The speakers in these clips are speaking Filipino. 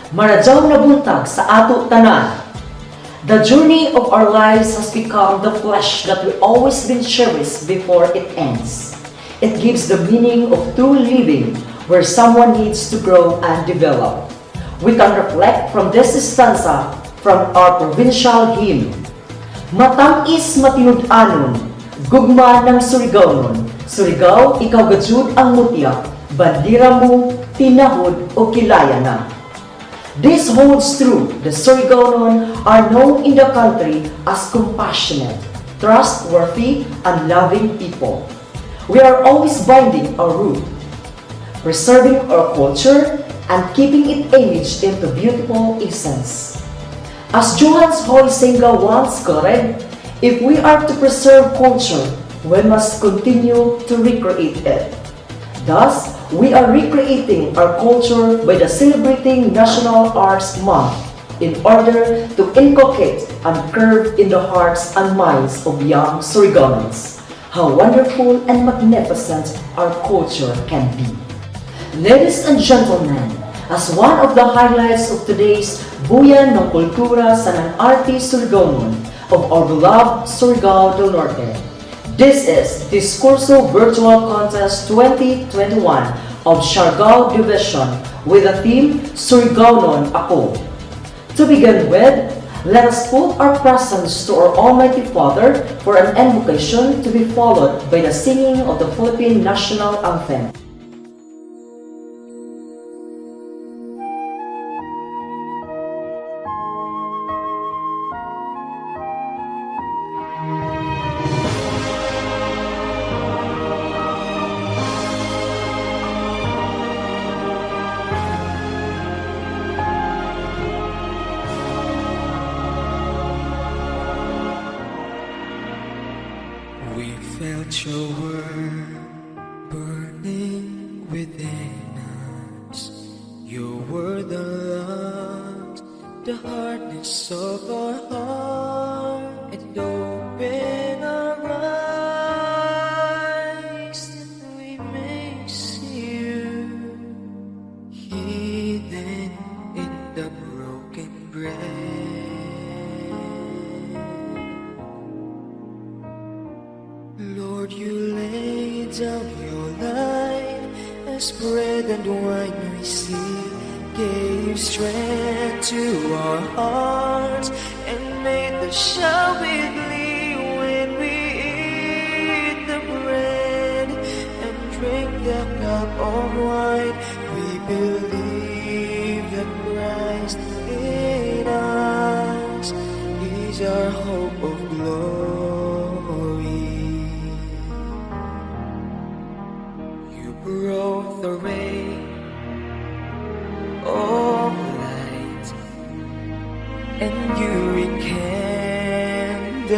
Maradyaw na buntag sa ato tanan. The journey of our lives has become the flesh that we always been cherished before it ends. It gives the meaning of true living where someone needs to grow and develop. We can reflect from this stanza from our provincial hymn. Matangis matinud-anon, gugma ng Surigao-non. Surigao, ikaw gajud ang mutiyak, bandira mo, tinahod o kilaya na. This holds true. The Surigao-non are known in the country as compassionate, trustworthy, and loving people. We are always binding our root, preserving our culture, and keeping it aged into beautiful essence. As Johannes Hoysinga once quoted, if we are to preserve culture, we must continue to recreate it. Thus, we are recreating our culture by celebrating National Arts Month in order to inculcate and curb in the hearts and minds of young Surigaonons how wonderful and magnificent our culture can be. Ladies and gentlemen, as one of the highlights of today's Buyan ng Kultura sa Nanarte Surigao-non of our beloved Surigao del Norte, this is Discurso Virtual Contest 2021 of Siargao Division with the theme Surigao-non Ako. To begin with, let us put our presents to our Almighty Father for an invocation to be followed by the singing of the Philippine National Anthem. We felt your word burning within us. Your word unlocked the hardness of our heart and opened our eyes that we may see you hidden in the broken bread. Lord, you laid down your life as bread and wine we see, gave strength to our hearts and made the shout we glee when we eat the bread and drink the cup of wine. We believe that Christ in us is our hope of glory. Broke the rain of light, and you rekindled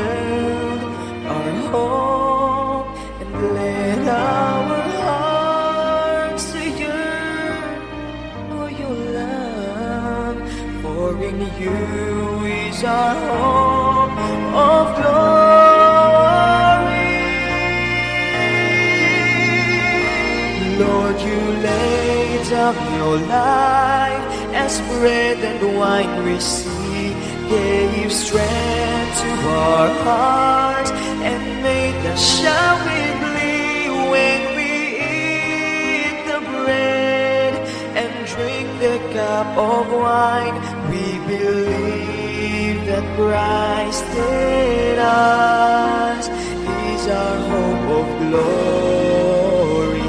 our hope and led our hearts to yearn for your love. For in you is our hope of glory. Lord, you laid down your life as bread and wine we see, gave strength to our hearts and made us shout with glee when we eat the bread and drink the cup of wine. We believe that Christ in us is our hope of glory.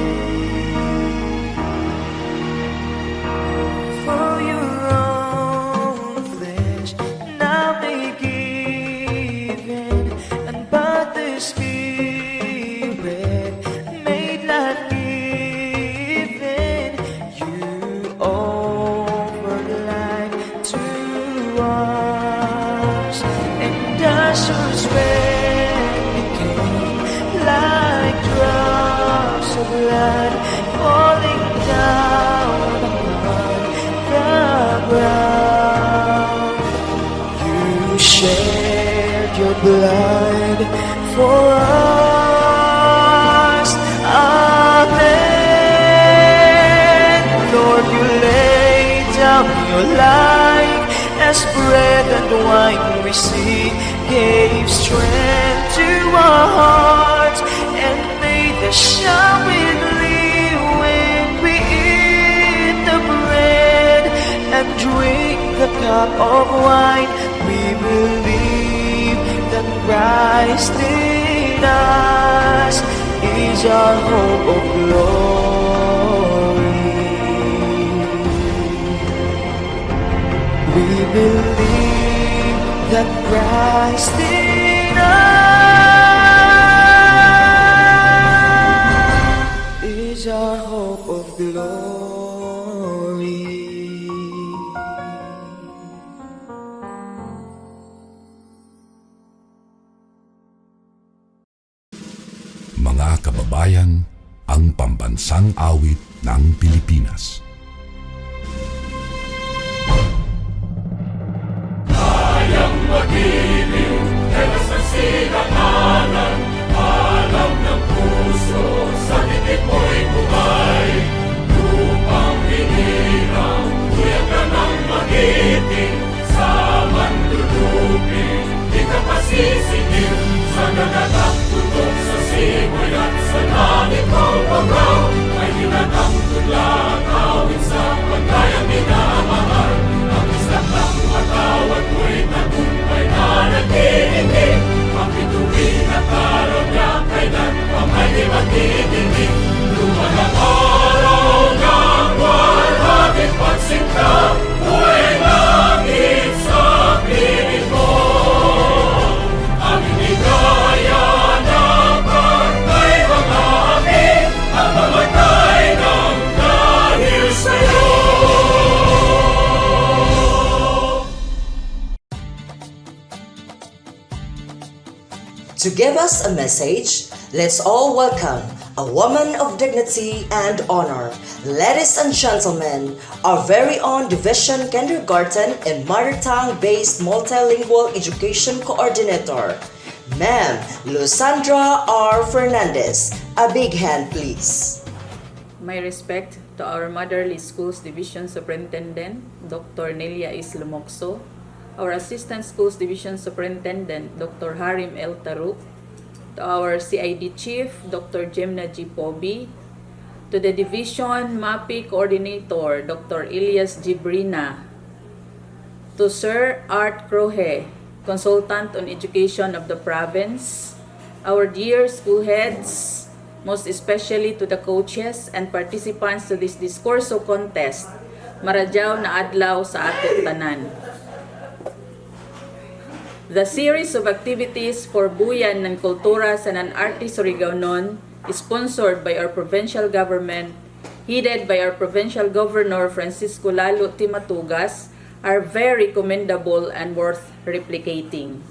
Blood falling down upon the ground. You shed your blood for us. Amen. Lord, you laid down your life as bread and wine receive. Gave strength to our hearts and made us shout with glee when we eat the bread and drink the cup of wine. We believe that Christ in us is our hope of glory. We believe that Christ in us is our hope of glory. Mga kababayan, ang pambansang awit ng Pilipinas. To give us a message, let's all welcome a woman of dignity and honor. Ladies and gentlemen, our very own Division Kindergarten and Mother Tongue-based Multilingual Education Coordinator, Ma'am Lusandra R. Fernandez. A big hand, please. My respect to our Motherly Schools Division Superintendent, Dr. Nelia Islumokso, our Assistant Schools Division Superintendent, Dr. Harim L. Taruk, to our CID Chief, Dr. Jemna G. Pobi, to the Division MAPI Coordinator, Dr. Elias Gibrina, to Sir Art Crohe, Consultant on Education of the Province, our dear school heads, most especially to the coaches and participants to this diskurso contest, maradyaw na adlaw sa ato tanan. The series of activities for buyan ng kultura sa Nan-Arte Surigao-non is sponsored by our provincial government, headed by our provincial governor Francisco Lalo Timatugas, are very commendable and worth replicating.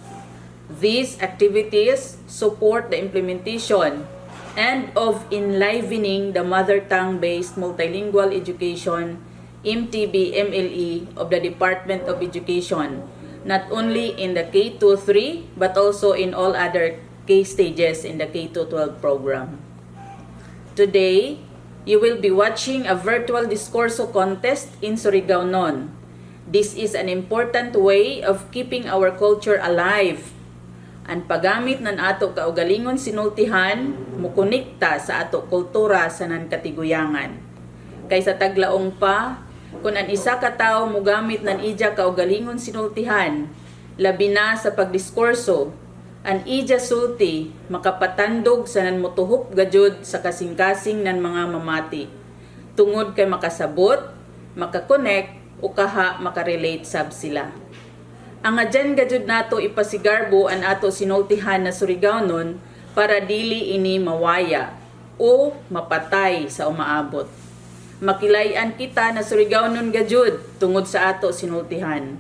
These activities support the implementation and of enlivening the mother tongue-based multilingual education MTB-MLE of the Department of Education, not only in the K-3 but also in all other K stages in the K-12 program. Today, you will be watching a virtual diskurso contest in Surigao-non. This is an important way of keeping our culture alive. Ang paggamit ng ato kaugalingon sinultihan, mukonekta sa ato kultura sa nankatiguyangan. Kaysa taglaong pa, kung ang isa ka tao mugamit ng ija kaugalingon sinultihan, labi na sa pagdiskurso, ang ija sulti makapatandog sa nanmutuhop gajud sa kasing-kasing ng mga mamati, tungod kay makasabot, makakonect, o kaha makarelate sab sila. Ang adyan gajud nato ipasigarbo ang ato sinultihan na Surigao-non para dili ini mawaya o mapatay sa umaabot. Makilayan kita na Surigao-non gajud tungod sa ato sinultihan.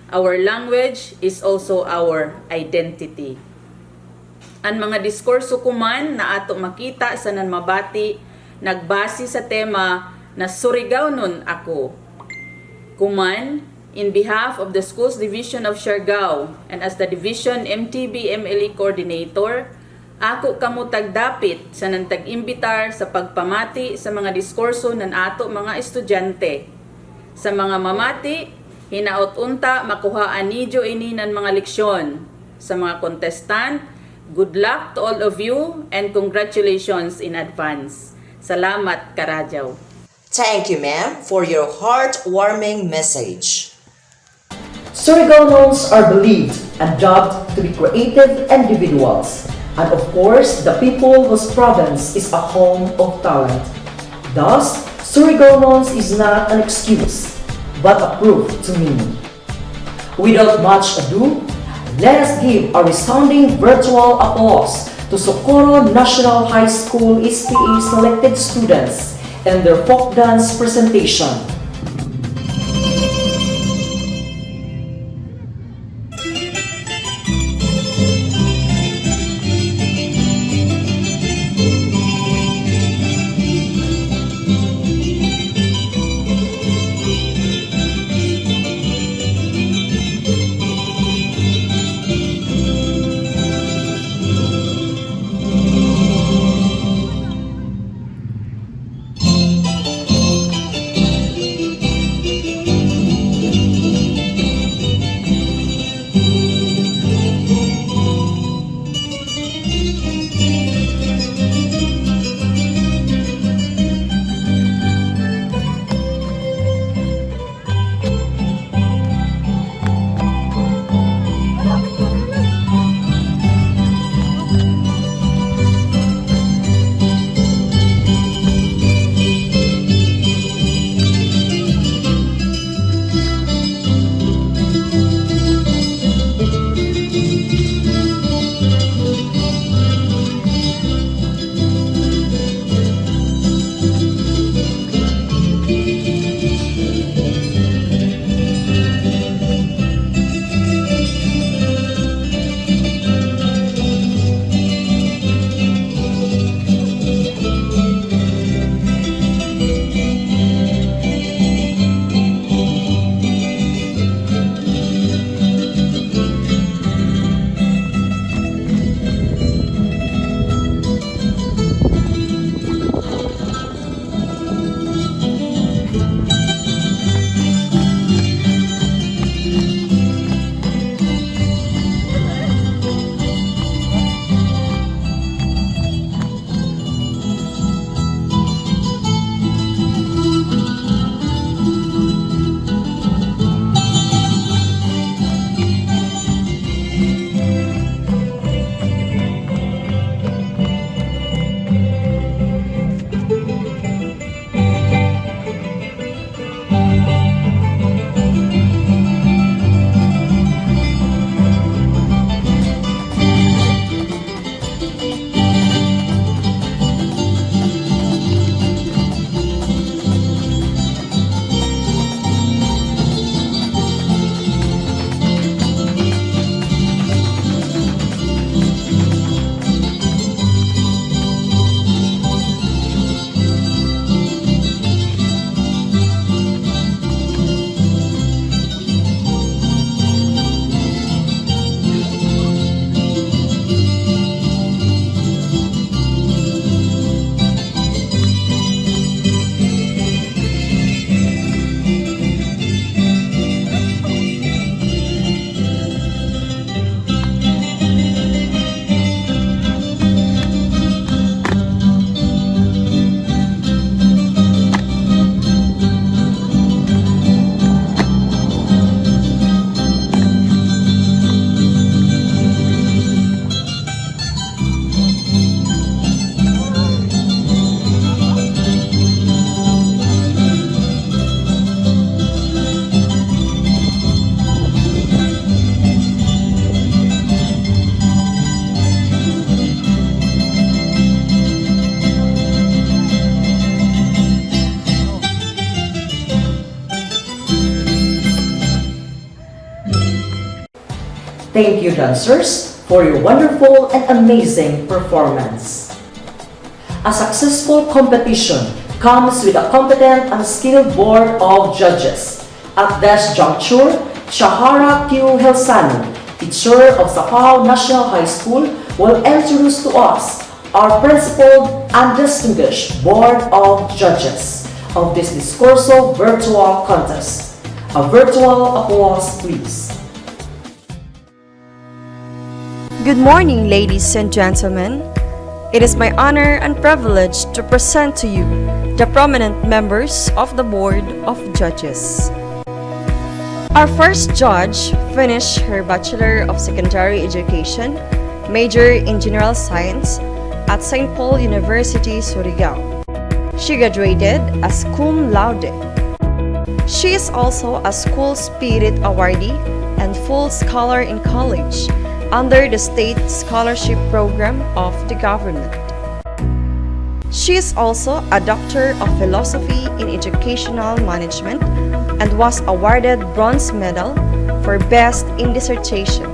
Our language is also our identity. Ang mga diskurso kuman na ato makita sa nanmabati nagbase sa tema na Surigao-non ako. Kuman, in behalf of the Schools Division of Siargao and as the Division MTB-MLE Coordinator, ako kamo tagdapit sa nantag-imbitar sa pagpamati sa mga diskurso ng ato mga estudyante Sa mga mamati, hinaot unta makuhaan nidyo ini ng mga leksyon. Sa mga contestant, good luck to all of you and congratulations in advance. Salamat Karadyaw. Thank you, ma'am, for your heartwarming message. Surigaonons are believed and dubbed to be creative individuals, and of course, the people whose province is a home of talent. Thus, Surigaonons is not an excuse, but a proof to me. Without much ado, let us give a resounding virtual applause to Socorro National High School SPA selected students and their folk dance presentation. Thank you, dancers, for your wonderful and amazing performance. A successful competition comes with a competent and skilled board of judges. At this juncture, Shahara Q. Helsani, teacher of Sapao National High School, will introduce to us our principled and distinguished board of judges. of this Discorso Virtual Contest. A virtual applause, please. Good morning, ladies and gentlemen. It is my honor and privilege to present to you the prominent members of the Board of Judges. Our first judge finished her Bachelor of Secondary Education, major in General Science at St. Paul University, Surigao. She graduated as cum laude. She is also a School Spirit Awardee and full scholar in college under the State Scholarship Program of the government. She is also a Doctor of Philosophy in Educational Management and was awarded Bronze Medal for Best in Dissertation.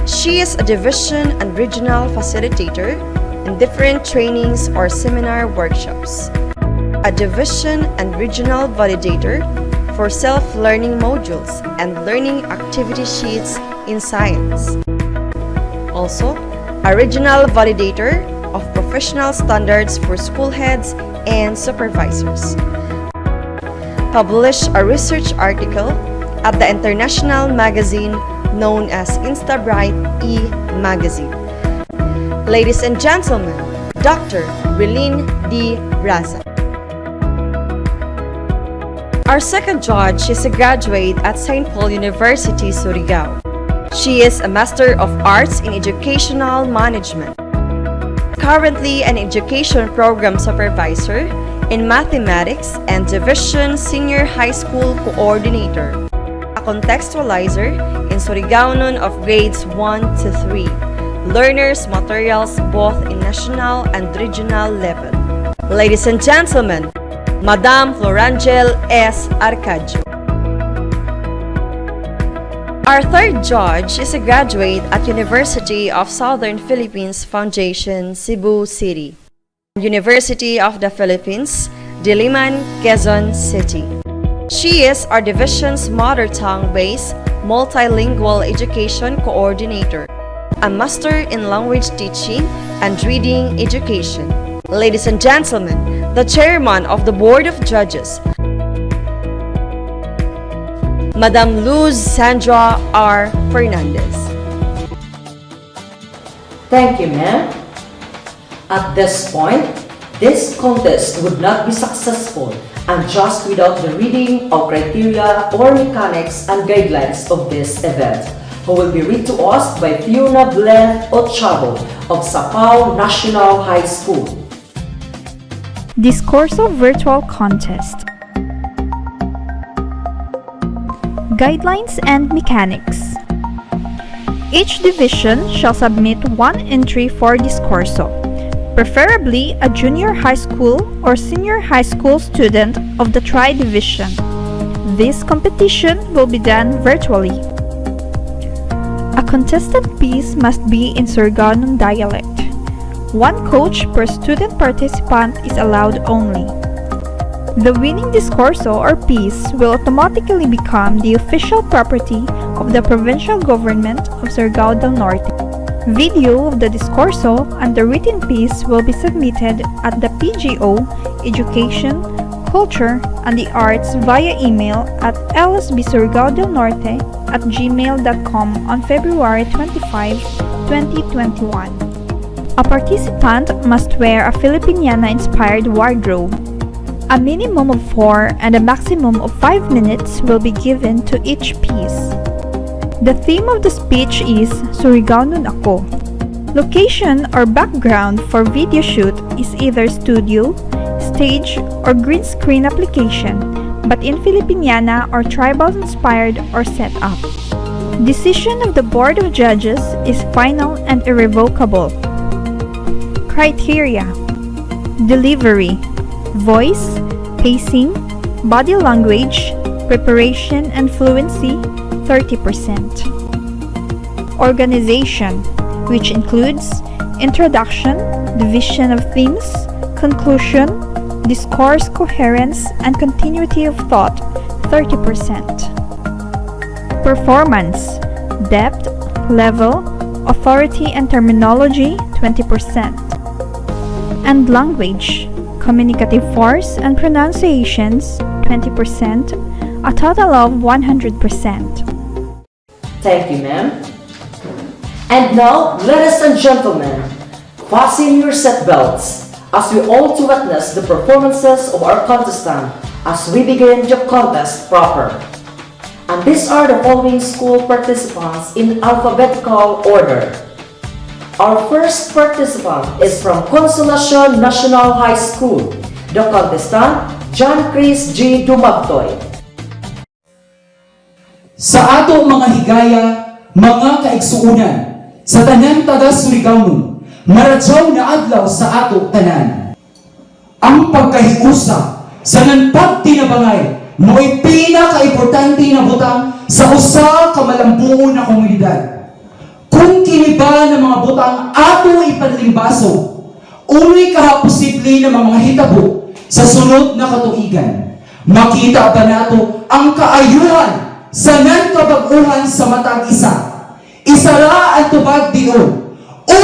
She is a Division and Regional Facilitator in different trainings or seminar workshops, a Division and Regional Validator for self-learning modules and learning activity sheets in science. Also, a regional validator of professional standards for school heads and supervisors. Published a research article at the international magazine known as InstaBright e-magazine. Ladies and gentlemen, Dr. Relin D. Raza. Our second judge is a graduate at St. Paul University, Surigao. She is a Master of Arts in Educational Management, currently an Education Program Supervisor in Mathematics and Division Senior High School Coordinator, a contextualizer in Surigaonon of grades 1 to 3, learners materials both in national and regional level. Ladies and gentlemen, Madam Florangel S. Arcadio. Our third judge is a graduate at University of Southern Philippines Foundation, Cebu City, University of the Philippines, Diliman, Quezon City. She is our division's mother tongue-based multilingual education coordinator, a master in language teaching and reading education. Ladies and gentlemen, the chairman of the Board of Judges, Madam Luz Sandra R. Fernandez. Thank you, ma'am. At this point, this contest would not be successful and just without the reading of criteria or mechanics and guidelines of this event, who will be read to us by Fiona Blen Ochavo of Sapao National High School. Discorso Virtual Contest. Guidelines and Mechanics. Each division shall submit one entry for Discorso, preferably a junior high school or senior high school student of the tri-division. This competition will be done virtually. A contested piece must be in Surigao dialect. One coach per student participant is allowed only. The winning discorso or piece will automatically become the official property of the provincial government of Surigao del Norte. Video of the discorso and the written piece will be submitted at the PGO, Education, Culture, and the Arts via email at lsbsurigaodelnorte@gmail.com on February 25, 2021. A participant must wear a Filipiniana-inspired wardrobe. A minimum of 4 and a maximum of 5 minutes will be given to each piece. The theme of the speech is Surigaonon Ako. Location or background for video shoot is either studio, stage, or green screen application, but in Filipiniana or tribal-inspired or set up. Decision of the Board of Judges is final and irrevocable. Criteria: delivery, voice, pacing, body language, preparation and fluency, 30%. Organization, which includes introduction, division of themes, conclusion, discourse coherence, and continuity of thought, 30%. Performance, depth, level, authority and terminology, 20%. And language, communicative force and pronunciations 20%, a total of 100%. Thank you, ma'am. And now, ladies and gentlemen, fasten your seatbelts as we all to witness the performances of our contestant as we begin the contest proper. And these are the following school participants in alphabetical order. Our first participant is from Consolacion National High School. The contestant, John Chris G. Dumagtoy. Sa ato mga higaya, mga kaigsuunan, sa tanan taga Surigao, maradyaw na adlaw sa ato tanan. Ang pagkahiusa sa nanpagtinabangay mo'y pinaka-importante na butang sa usa ka malambuon na komunidad. Kung kini ba ng mga butang ato ipanlimbaso, unoy kahaposible na mga hitabo sa sunod na katuigan. Makita ba nato ang kaayuhan sa nankabag-uhan sa matag isa? Isara ang tubag diyon. O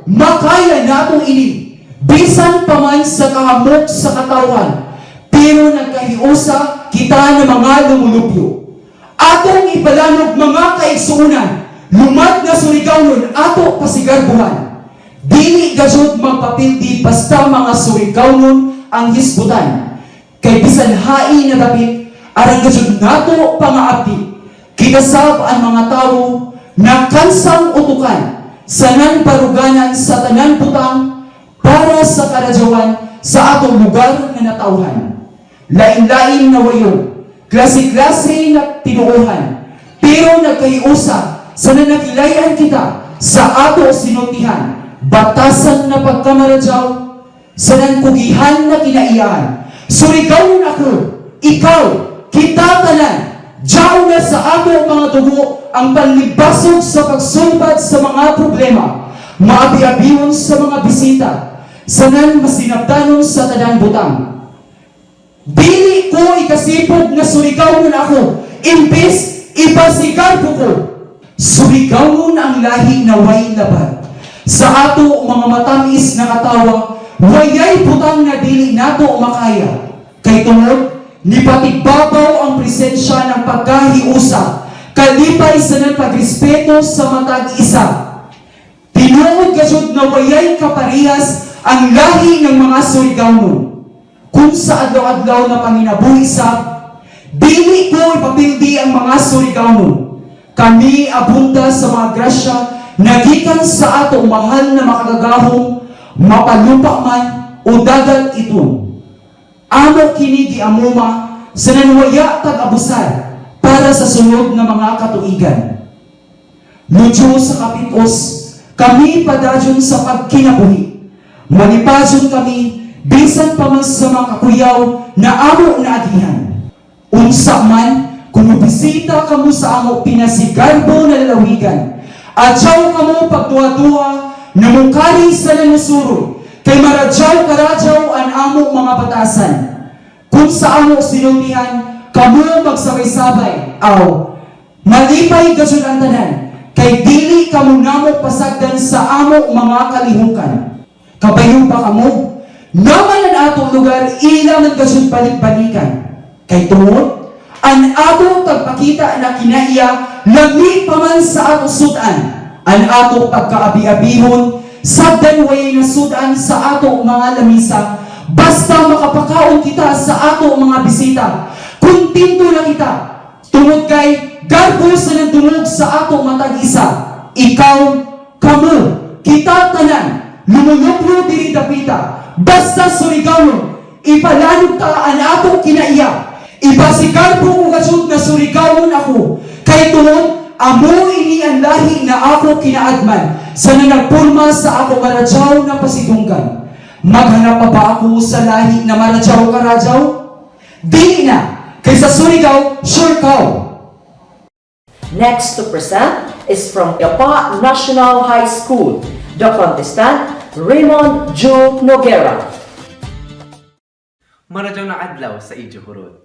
makaya nato ini, bisan pa man sa kahamok sa katawan, pero nagkahiusa kita ng mga lumulubyo. Atong ipalanog mga kaigsuunan, lumad na Surigao ato pasigarbuhan. Dili gajud magpapildi basta mga Surigao ang hisbutan. Kay bisan hain na dapit, arang gajud nato pangaabdi. Kinasab ang mga tao na kansang utukan sa nanparuganan sa tanan butang para sa karadyawan sa atong lugar na natawhan. Lain-lain na wayo, klase-klase na tinuuhan, pero nagkahiusa sa nanakilayan kita sa ato sinutihan, batasan na pagkamaradyaw, sa nankugihan na kinaiyahan. Surigao ako, ikaw, kita tanan, diyaw na sa ato mga dugo ang panlibasog sa pagsulbad sa mga problema, maabi-abihon sa mga bisita, sanan masinabdanon sa tanan butang. Dili ko ikasipog na Surigao ako, imbes ipasigarbo ko. Surigao ang lahi na way laban. Sa ato mga matamis na katawa, wayay butang na dili nato makaya. Kay tungod, nipatigbabaw ang presensya ng pagkahiusa, kalipay sa ng pagrespeto sa matag isa. Tinuod gajud na wayay kaparihas ang lahi ng mga Surigao. Kung sa adlaw-adlaw na panginabuhi sa, dili ko ipapildi ang mga Surigao. Kami abunda sa mga grasya nagikan sa ato mahal na makagagahong, mapalupa man o dagat ito. Amo kini giamuma sa nanwaya tag-abusan para sa sunod na mga katuigan. Ludyo sa kapitos, kami padadyon sa pagkinabuhi. Manipadyon kami bisan pa man sa mga kakuyaw na amo na agihan. Unsa man, kung bisita kamo sa amo pinasigarbo na lalawigan, adyaw kamo pagduha-duha na mukari sa nanusuro, kay maradyaw karadyaw ang amo mga batasan. Kung sa amo sinuntihan, kamo magsabay-sabay, aw, malipay gajud ang tanan, kay dili kamo namo pasagdan sa amo mga kalihukan. Kabayo pa kamo, naman ang atong lugar ilang ang gajud balik-balikan. Kay tungod, ang ato pagpakita na kinaiya, lami pa man sa ato sudan, ang ato pagkaabi-abihon, sabdan way na sudan sa ato mga lamisa, basta makapakaon kita sa ato mga bisita, kuntinto na kita, tungod kay garbo sa nagdungog sa ato matag isa, ikaw, kamo, kita tanan, lumuluplo diri dapita, basta Surigao, ipalanog ta ang ato kinaiya, ipasigarbo ko gasud na Surigao ako, kay tungod, amo ini ang lahi na ako kinaagman sa nanagpulma sa ako maradyaw na pasidunggan. Maghanap pa ba ako sa lahi na maradyaw karadyaw? Di na, kay sa Surigao, sure ka. Next to present is from Yapa National High School. The contestant, Raymond Joe Noguera. Maradyaw na adlaw sa Ijo Hurot.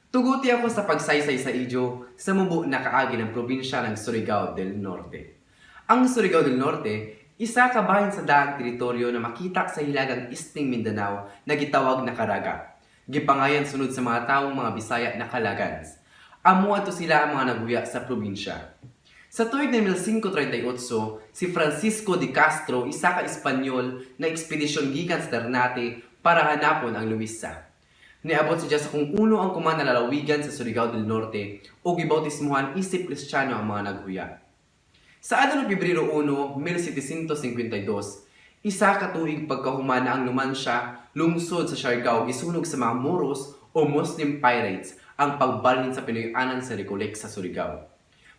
Tuguti ako sa pagsaysay sa Ijo sa mubo na kaagi ng probinsya ng Surigao del Norte. Ang Surigao del Norte, Isa ka bahin sa daang teritoryo na makita sa hilagang Eastern Mindanao na gitawag na Caraga. Gipangayan sunod sa mga taong mga Bisaya na Kalagans. Amo ato sila ang mga naguya sa probinsya. Sa tuig ng 1538, si Francisco de Castro, isa ka Espanyol na ekspedisyon gikan sa Ternate para hanapon ang Luisa. Niabot siya sa kung uno ang kumana lalawigan sa Surigao del Norte o gibautismuhan isip Kristiyano ang mga naghuya. Sa adlaw ng Pebrero 1, 1752, isa ka tuig pagkahumana ang Numancia, lungsod sa Siargao gisunog sa mga Moros o Muslim pirates ang pagbalhin sa Pinoy-anan sa Recolec sa Surigao.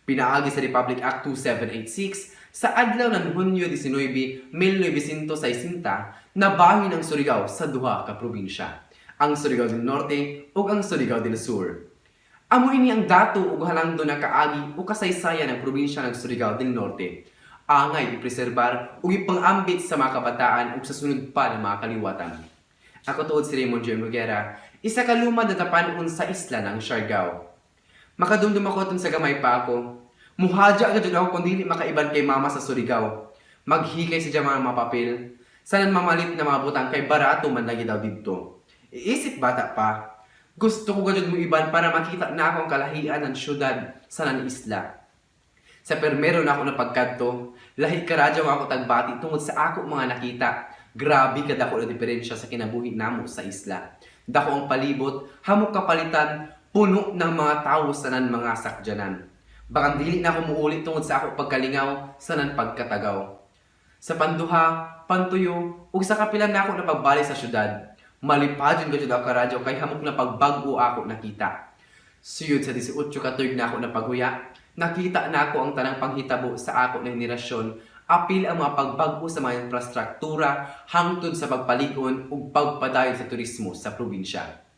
Pinaagi sa Republic Act 2786 sa adlaw ng Hunyo 19, 1960 na bahin ang Surigao sa duha ka probinsya, ang Surigao del Norte ug ang Surigao del Sur. Amo ini ang dato ug halangdo na kaagi o kasaysayan ng probinsya ng Surigao del Norte. Angay ipreserbar ug ipangambit sa mga kabataan ug sa sunod pa ng mga kaliwatan. Ako tuod si Raymond J. Noguera, isa ka lumad na tapanon sa isla ng Siargao. Makadumdum ako sa gamay pa ako. Muhadya agad ako kung dili makaiban kay mama sa Surigao. Maghikay sa mga mapapil. Sanan mamalit na mga butang kay barato man lagi daw dito. Iisip bata pa. Gusto ko gajud mo iban para makita na akong kalahian ng syudad sa nan isla. Sa permero na ako napagkadto, lahi karadyaw ako tagbati tungod sa ako mga nakita. Grabe kadako na diferensya sa kinabuhi namo sa isla. Dako ang palibot, hamok kapalitan, puno ng mga tao sa nan mga sakyanan. Bakang dili na ako muulit tungod sa ako pagkalingaw sa nan pagkatagaw. Sa panduha, pantuyo, ug sa kapilan na ako napagbali sa syudad. Malipadyon ko ako karadyaw kay hamok na pagbago ako nakita. Suyod sa 18 katuig na ako napaghuya, nakita na ako ang tanang panghitabo sa ako na henerasyon, apil ang mga pagbago sa mga infrastruktura hangtod sa pagpalikon ug pagpadayon sa turismo sa probinsya.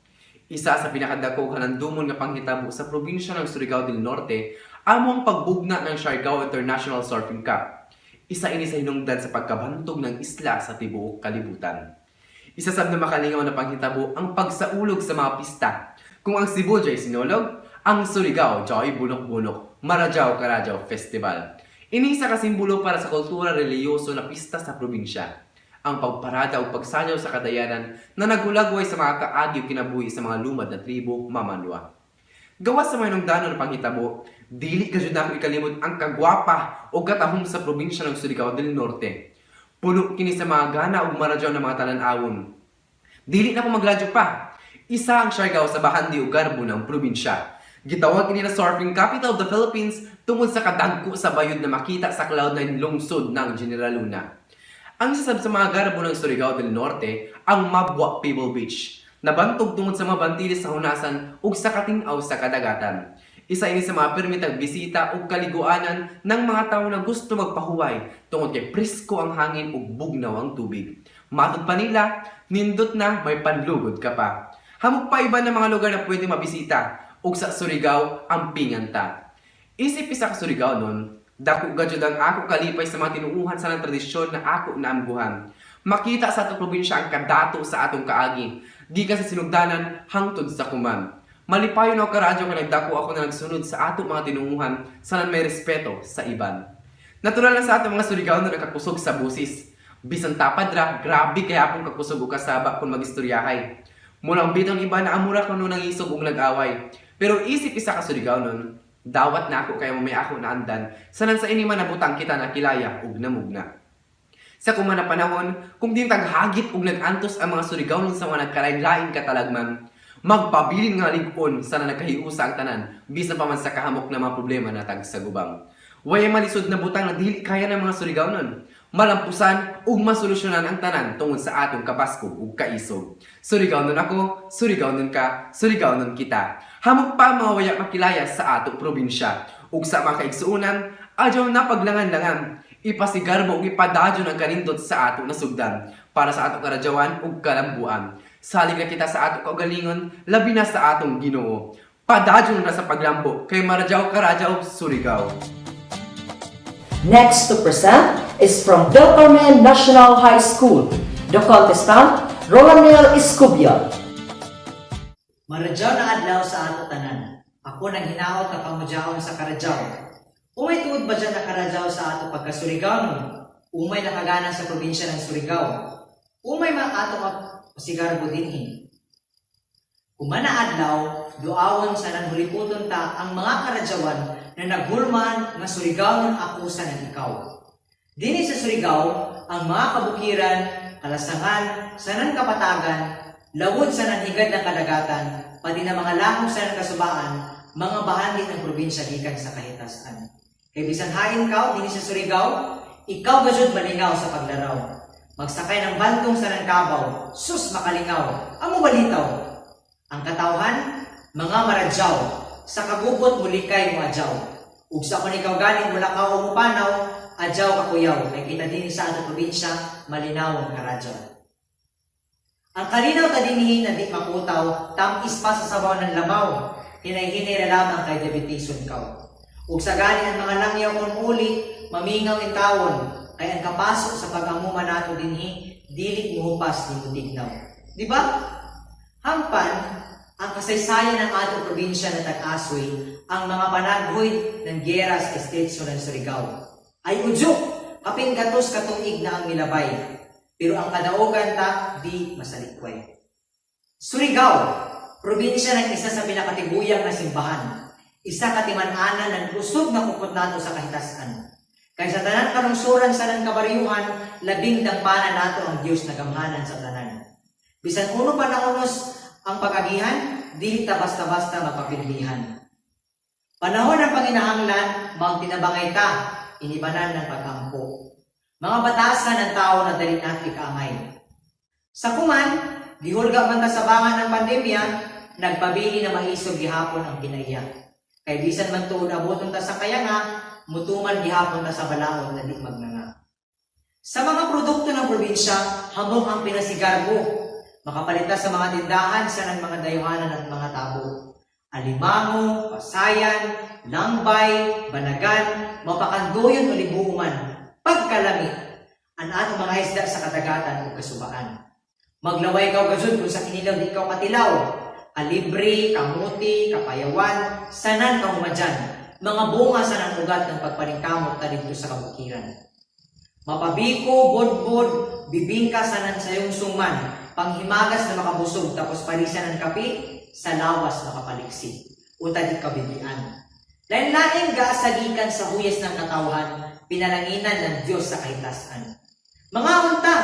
Isa sa pinakadako hanandumon nga panghitabo sa probinsya ng Surigao del Norte amo ang pagbugna ng Siargao International Surfing Cup. Isa ini sa hinungdan sa pagkabantog ng isla sa tibuok kalibutan. Isa sab na makalingaw na panghitabo ang pagsaulog sa mga pista. Kung ang Cebu jay sinulog, ang Surigao jay bunok-bunok, Marajaw Karajaw Festival. Ini isa ka simbolo para sa kultura reliyoso na pista sa probinsya. Ang pagparada o pagsayaw sa kadayanan na nagulagway sa mga kaagyo kinabuhi sa mga lumad na tribo Mamanwa. Gawas sa mga hinungdanon na panghitabo, dili gajud na ako ikalimot ang kagwapa o katahom sa probinsya ng Surigao del Norte. Puno kini sa mga gana ug maradyaw ng mga talan-awon. Dili na ko magladyo pa. Isa ang Siargao sa bahandi ug garbo ng probinsya. Gitawag kini na surfing capital of the Philippines tungod sa kadagko sa bayod na makita sa Cloud9 lungsod ng General Luna. Ang sasab sa mga garbo ng Surigao del Norte ang Mabwa People Beach. Nabantog tungod sa mga bantilis sa hunasan ug sa kating-aw sa kadagatan. Isa ini sa mga permitag bisita ug kaliguanan ng mga tao na gusto magpahuway tungod kay presko ang hangin ug bugnaw ang tubig. Matod pa nila, nindot na may panlugod ka pa. Hamog pa iba ng mga lugar na pwede mabisita ug sa Surigao ang pinganta. Isip isa ka Surigao nun, dako gajud ang ako kalipay sa mga tinuuhan sa ng tradisyon na ako naamguhan. Makita sa atong probinsya ang kadato sa atong kaagi, gikan sa sinugdanan hangtod sa kuman. Malipayon ako karadyo nga nagdako ako na nagsunod sa ato mga tinuuhan sa nan may respeto sa iban. Natural na sa ato mga Surigao na nakakusog sa busis. Bisan tapad ra, grabe kaya akong kakusog o kasaba kung magistoryahay. Mulang bitong iba na amura ko nung nangisog ug nag-away. Pero isip isa ka Surigao nun, dawat na ako kaya mamay ako naandan sanan sa iniman nabutang kita na kilaya ug namugna. Sa kumana panahon, kung din taghagit ug nagantos ang mga Surigao nun sa mga nagkalain-lain katalagman, magpabilin nga ligon sana nagkahiusa ang tanan bisan pa man sa kahamok na mga problema na tag sa gubang. Way malisod na butang na dili kaya ng mga Surigao nun. Malampusan ug masolusyonan ang tanan tungod sa atong kabaskog ug kaisog. Surigao nun ako, Surigao nun ka, Surigao nun kita. Hamok pa mga waya makilaya sa ato probinsya. Ug sa mga kaigsuunan, adyaw na paglangan-langan. Ipasigarbo ug ipadadyo ng kanindot sa ato nasugdan para sa ato karadyawan ug kalambuan. Salig na kita sa ato kaugalingon, labi na sa atong Ginoo. Padadyo na sa paglambo kay Marajaw Karajaw Surigao. Next to present is from Del Carmen National High School, the contestant, Rolanel Escobial. Maradyaw na adlaw sa ato tanan. Ako nang hinaot na pamudyaon sa Karadyaw. Umay tuod ba dyan na Karadyaw sa ato pagkasurigao? umay nakagana sa probinsya ng Surigao, umay maato sigarbo dinhi. Kumana adlaw, duawon sa nanhuliputon ta ang mga karadyawan na naghulman nga Surigao ako sa ikaw. Dini sa Surigao, ang mga kabukiran, kalasangan, sanan kapatagan, lawod sa nanhigad ng kadagatan, pati na mga lahong sa kasubaan, mga bahagi ng probinsya gikan sa kahitasan. Kay bisan hain ka, dini sa Surigao, ikaw gajud malingaw sa paglaraw. Magsakay ng bantong sa Nangkabaw, sus makalingaw, amo balitaw. Ang katawhan, mga maradyaw, sa kagubot mulikay mo adyaw. Ug sa panikaw galing mula ka o mupanaw, adyaw kakuyaw, kay kita din sa ato probinsya, malinaw ang karadyaw. Ang kalinaw ta dinhi na di makutaw, tamis pa sa sabaw ng lamaw, hinay-hinay na lamang kay debitison kaw. Ug sa galing ang mga langyaw kon uli, mamingaw in tawon, kay ang kapasok sa pag-amuma nato dinhi, dili muhupas ni mutignaw. Di ba? Hampan, ang kasaysayan ng ato probinsya na tag-asoy, ang mga panaghoy ng giyera sa estetsyo ng Surigao. Ay udyok, kapin katos katuig na ang milabay, pero ang kadaugan ta, di masalikway. Surigao, probinsya ng isa sa pinakatiguyang na simbahan, isa katiman-ana ng usog na kupot nato sa kahitasan. Kaya sa tanan kalungsuran sa nang kabaryuhan, labing dangpanan nato ang Diyos na gamhanan sa tanan. Bisan uno pa na unos ang pag-agihan, dili ta basta-basta mapapilbihan. Panahon ng panginahanglan, mga tinabangay ta, inibanan ng pag-ampo. Mga batasan ng tao na dali at ikaangay. Sa kuman, gihulga man ta sa bangan ng pandemya, nagpabili na maisog gihapon ang pinaiya. Kay bisan man tuod abuton ta sa kayanga, mutuman gihapon ta sa balaod na di magnanga. Sa mga produkto ng probinsya, hamong ang pinasigarbo, makapalita sa mga tindahan sa ng mga dayuhanan at mga tabo. Alimango, pasayan, langbay, banagan, mapakanduyon o libuman, pagkalamit, ang atong mga isda sa kadagatan o kasubaan. Maglaway kaw gajud kung sa kinilaw di ikaw katilaw, alibre, kamuti, kapayawan, sanan kahumadyan, mga bunga sa nang ugat ng pagpaningkamot ta dito sa kabukiran. Mapabiko, bodbod, bibingka sanan sa iyong suman, panghimagas na makabusog tapos parisan ng kapi, sa lawas makapaliksi. Uta di kabibian. Lain-lain gaasagikan sa huyas ng katawhan, pinalanginan ng Diyos sa kahitasan. Mga unta,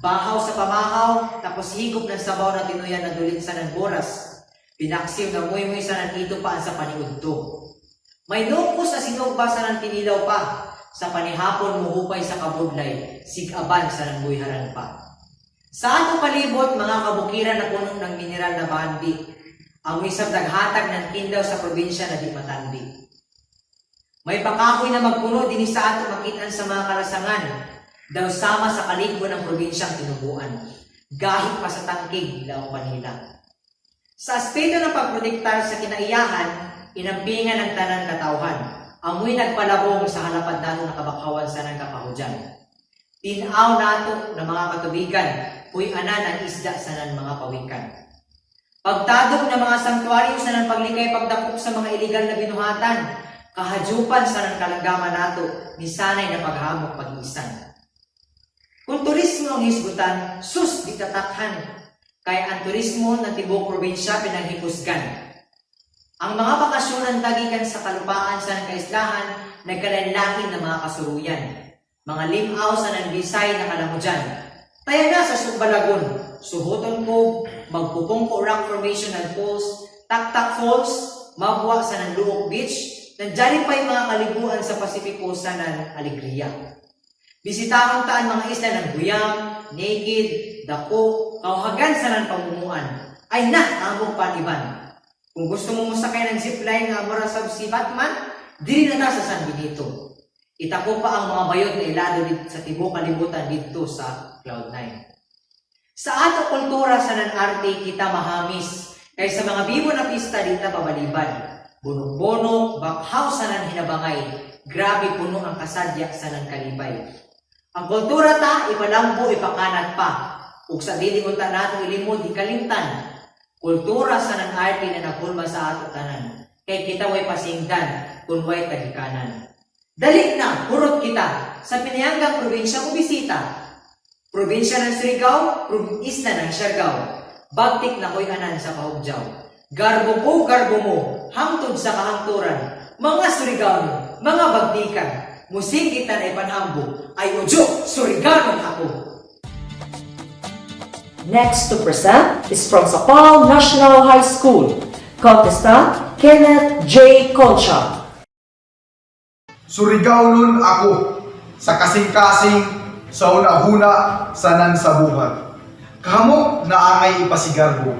bahaw sa pamahaw, tapos higop ng sabaw na tinuyan na dulinsan ng boras. Pinaksiw na muy-muy sa nandito pa sa paniudto. May nukos na sinugba sa nang tinilaw pa, sa panihapon muhupay sa kabudlay, sigaban sa nangbuharan pa. Sa atong palibot, mga kabukiran na puno ng mineral na bandi, ang isang daghatag ng kindaw sa probinsya na di matandi. May pakahoy na magpuno din sa atong makitaan sa mga kalasangan, daw sama sa kaligbo ng probinsyang tinubuan, gahit pa sa tangkig daw Manila. Sa aspeto ng pagprotektar sa kinaiyahan, inampingan ng tanan katawhan, amoy nagpalabong sa halapad nato na kabakhawan sa nang kapahudyan. Tinaw nato na mga katubigan, huy anan ang isda sa nan mga pawikan. Pagtadok ng mga sanktuaryo sa nan paglikay pagdakop sa mga iligal na binuhatan, kahajupan sa nan kalanggaman nato ni sanay na paghamok pag-isan. Kung turismo ang hisgutan, sus di tatakhan, kaya ang turismo ng tibok probinsya pinanghipusgan. Ang mga bakasyonan tagikan sa kalupaan sa nan kaislahan, nagkalanlahin ng mga kasuruyan, mga limaw sa nan Bisay na kalamudyan. Tayo na sa Subbalagon, Suhuton Cove, Magpupungko Rock Formation and Falls, Taktak Falls, Mabwa sa Nanluok Beach, nandiyan pa yung mga kalibuan sa Pasipiko sa nan Alegria. Bisitahon taan mga isla ng Guyam, Naked, Dako, Kauhagan sa nan Pamumuan. Ay na, among paniban. Kung gusto mo musakay ng zipline nga mura sa si Batman, dili na sa San Benito. Itako pa ang mga bayot na ilado dito sa tibok kalibutan dito sa Cloud9. Sa ato kultura sa nanarte kita mahamis, kay sa mga bibo na pista dito pabaliban. Bunong-bunong, bakhaw sa nan hinabangay, grabe puno ang kasadya sa nan kalibay. Ang kultura ta, ipalambo, ipakanat pa, ug sa dili unta nato ilimod, ikalimtan. Kultura sa nanarte na nakulma sa ato tanan, kay kita way pasingdan, kung way tagikanan. Dali na, hurot kita sa pinayanggang probinsya mo bisita. Probinsya ng Surigao, isla ng Siargao. Bagtik na ko'y anan sa kahugjaw. Garbo mo, hangtod sa kahangturan. Mga Surigao, mga bagtikan, musingit na ipanhambo, ay udyo, Surigao ako. Next to present is from Sapal National High School, contestant Kenneth J. Concha. Surigao nun ako, sa kasing-kasing, sa una-huna, sanan sa buhat. Kahamok na angay ipasigarbo.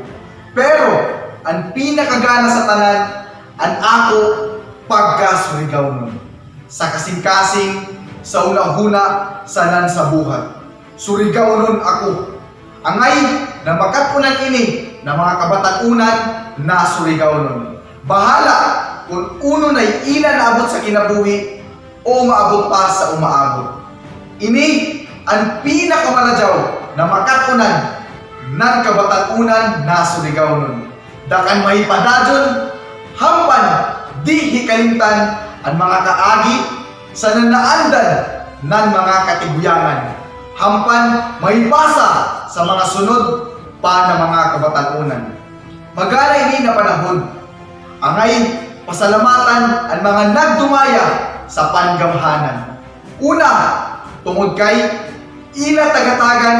Pero, ang pinakagana sa tanan, ang ako, pagka Surigao nun. Sa kasing-kasing, sa una-huna, sanan sa buhat. Surigao nun ako. Angay, na makatunan ini, na mga kabatakunan, na Surigao nun. Bahala, kung uno na'y ilan naabot sa kinabuhi, o maabot pa sa umaabot. Ini ang pinakamaladaw na makatunan ng kabatakunan na Surigao nun. Dakan mahipadadyon, hampan, di hikalimtan ang mga kaagi sa nanaandan ng mga katiguyangan. Hampan, mahipasa sa mga sunod pa na mga kabatakunan. Magala ini na panahon, angay pasalamatan ang mga nagdumaya sa panggamhanan. Una, tungod kay ila tagatagan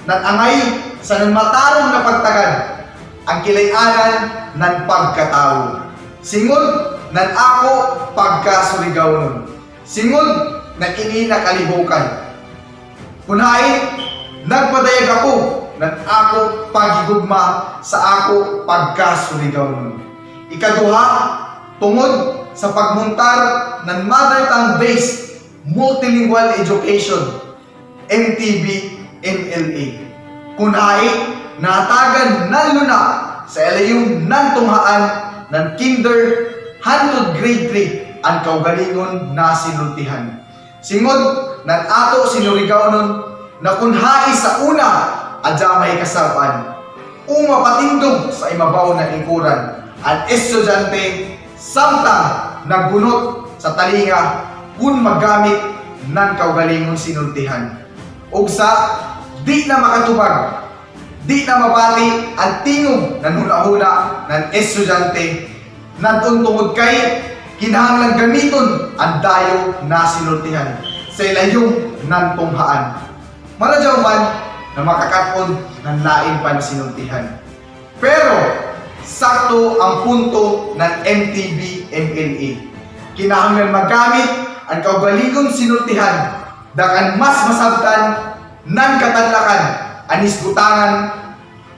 ng angay sa nanmatarong na pagtagad ang kilayanan ng pagkatao. Singod nan ako pagka Surigao nun. Singod na ini nakalibukan. Kunain, nagpadayag ako ng ako pagigugma sa ako pagka Surigao nun. Ikaduha, tungod sa pagmuntar ng mother tongue based multilingual education, MTB MLA. Kunai, natagan ng luna sa LAU ng tunghaan ng kinder hangtod grade 3 ang kaugalingon na sinultihan. Singod ng ato sinurigao nun na kunhai sa una adya may kasapan. Umapatindog sa imabaw na ikuran ang estudyante samtang nagbunot sa talinga kung magamit ng kaugalingon sinultihan. Ug sa di na makatubag, di na mabati ang tingog ng hula-hula ng estudyante na tungod kay kinahanglang gamiton ang dayo na sinultihan sa ilayong ng tunghaan. Maradyaw man na makakaton ng lain pa na sinultihan. Pero sakto ang punto ng MTB MLA. Kinahanglan magamit ang kaugalingong sinultihan dakan mas masabtan ng katanlakan anis gutangan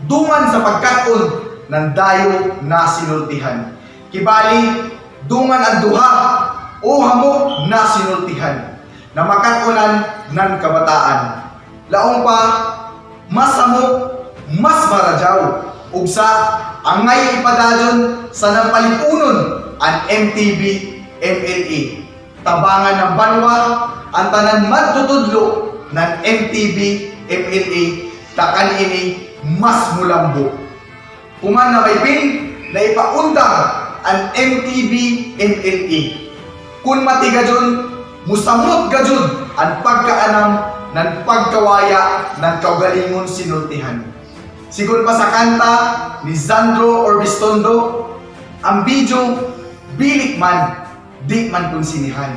dungan sa pagkaton ng dayo na sinultihan. Kibali dungan ang duha o hamok na sinultihan na makatunan ng kabataan. Laong pa mas hamok, mas maradyaw ug sa angay ipadadyon sa nampalipunon ang MTB MLA. Tabangan ng banwa ang tanan magtutudlo ng MTB MLA takan ini mas mulambo. Kuman na may bin na ipaundang ang MTB MLA. Kung matigadyon, musamot gadyon ang pagkaanam ng pagkawaya ng kaugalingon sinultihan. Sigun pa sa kanta ni Sandro Orbistondo, ang video bilik man, di man kung sinihan.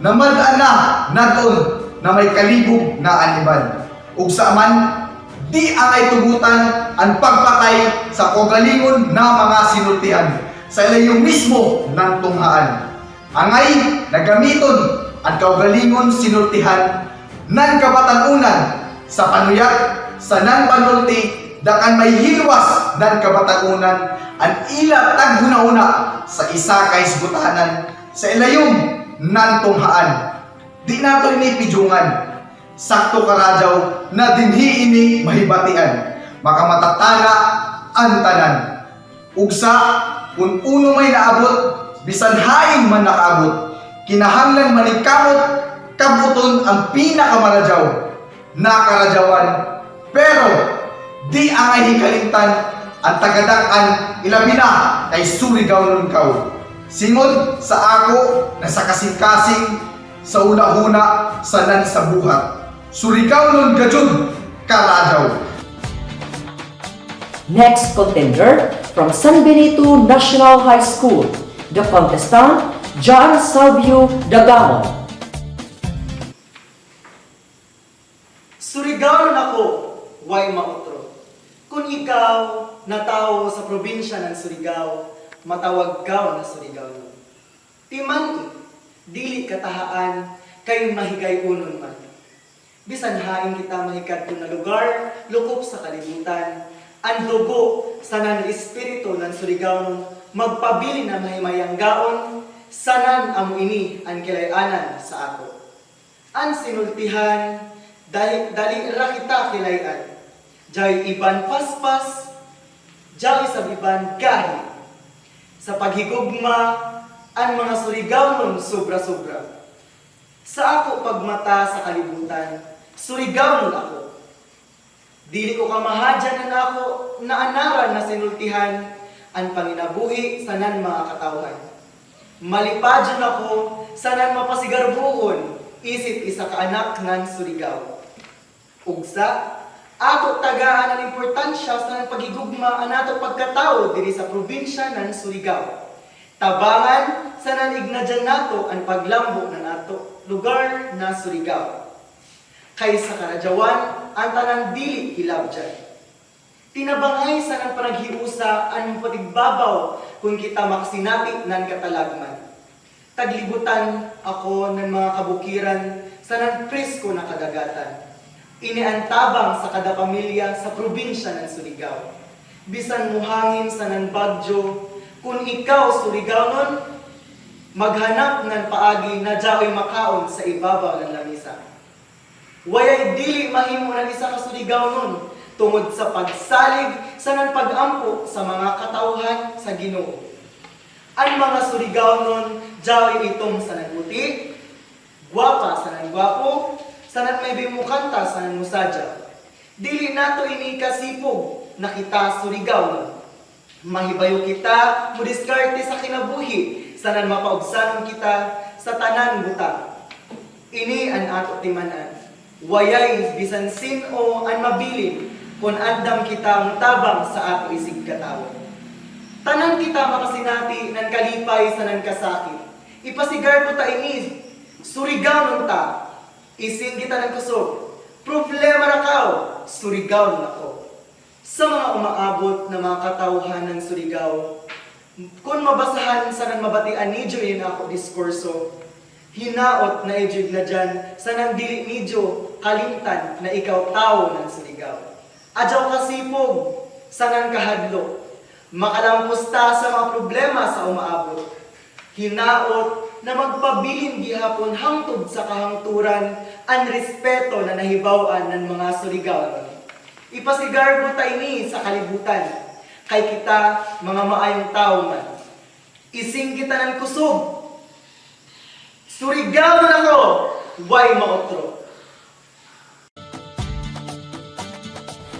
Namadaan na naton na may kalibog na animal. Ug sa man, di angay tugutan ang pagpatay sa kaugalingon na mga sinultihan sa ilayo mismo ng tunghaan. Angay nagamiton ang kaugalingon sinultihan ng kabatanunan sa panuyat sa nanpanulti dakan may hilwas ng kabatanunan ang ila taghuna-una sa isa kay sibutanan sa ilayong ng tunghaan. Di nato ini pidungan sakto karadyaw na dinhi ini mahibatian makamatatana ang tanan. Ugsa kung uno may naabot bisan haing man nakaabot kinahanglan manikamot kabuton ang pinakamaradyaw na karadyawan pero di angay hikalimtan ang tagadak-an ilabi na kay Surigao nun kaw. Singod sa ako na sa kasing-kasing sa una-huna sa nansabuhat. Surigao nun gajud karadaw. Next contender from San Benito National High School, the contestant, John Salvio Dagamon. Surigao nun ako, way mautro. Kung ikaw natawo sa probinsya ng Surigao, matawag ka na Surigao nun. Timani, dili katahaan, kay mahigay unon man. Bisan hain kita mahikad na lugar, lukop sa kalibutan, ang dugo sa nan espiritu ng Surigao nun, magpabili na mahimayang gaon, sanan amo ini ang kilayanan sa ato. Ang sinultihan, dali ra kita kilayan. Jay iban paspas, jay sa iban gahi. Sa paghigugma, ang mga Surigao nun sobra-sobra. Sa ako pagmata sa kalibutan, Surigao nun ako. Dili ko kamahadyan na ako naanaran na sinultihan ang panginabuhi sa nan mga katawhan. Malipadyan ako sa nan mapasigarbuhon, isip isa ka anak ng Surigao. Ugsa, ato tagaan ang importansya sa nan pagigugma ang ato pagkatao diri sa probinsya ng Surigao. Tabangan sa nanignajan nato ang paglambo ng ato lugar na Surigao. Kaysa karadyawan, ang tanang dili hilabdyan. Tinabangay sa nang panaghiusa ang patigbabaw kung kita makasinati ng katalagman. Taglibutan ako ng mga kabukiran sa nang presko na kadagatan. Iniantabang sa kada pamilya sa probinsya ng Surigao. Bisan muhangin sa nang bagyo, kung ikaw Surigao nun, maghanap ng paagi na dyaoy makaon sa ibabaw ng lamisa. Wayay dili mahimo ng isa ka Surigao nun, tungod sa pagsalig sa nang pag-ampo sa mga katawhan sa Ginoo. Ang mga Surigao nun, dyaoy itong sa nagbuti, gwapa sa nagwapo, sa nang may bimukanta sa nang musadya. Dili nato ini kasipog na kita Surigao nun. Mahibayo kita, mudiskarte sa kinabuhi, sa nang mapaubsanon kita sa tanan buta. Ini ang ato timanan. Wayay bisan sino ang mabilin kung andam kita mutabang sa ato isig katawo. Tanan kita makasinati ng kalipay sa nang kasakit. Ipasigar ko ta ini, Surigao nun ta, ising kita ng kusog. Problema na kao, Surigao nun ako. Sa mga umaabot na mga katawhan ng Surigao, kung mabasahan sa nang mabatian ni yun ako diskurso, hinaot na ejud na dyan sa nang dili medyo kalimtan na ikaw tao ng Surigao. Adyaw kasipog sa nang kahadlo, makalampusta sa mga problema sa umaabot. Hinaot na magpabilin gihapon hangtod sa kahangturan ang respeto na nahibawan ng mga Surigao. Ipasigar mo tayo ni sa kalibutan, kay kita mga maayong tao man. Ising kita ng kusog, Surigao na ako, way maotro.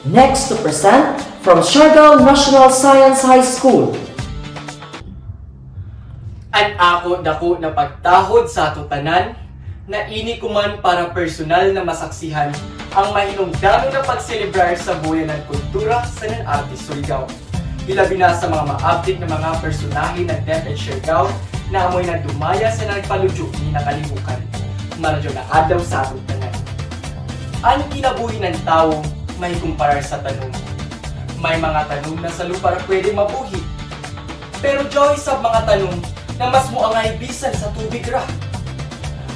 Next to present from Siargao National Science High School. An ako dako na pagtahod sa ato tanan, na ini kuman para personal na masaksihan ang mahinungdanong na pagselebrar sa buyan ng kultura sa nanati Surigao. Ilabi na sa mga maabdik na mga personahe ng DepEd Siargao na amoy na dumaya sa nagpaludyo ni nakalimukan. Maradyo na adlaw sa atong tanan. Ang kinabuhi ng tao may kumparar sa tanong. May mga tanong na sa lupa pwede mabuhi. Pero joy sa mga tanong na mas muangay bisan sa tubig ra.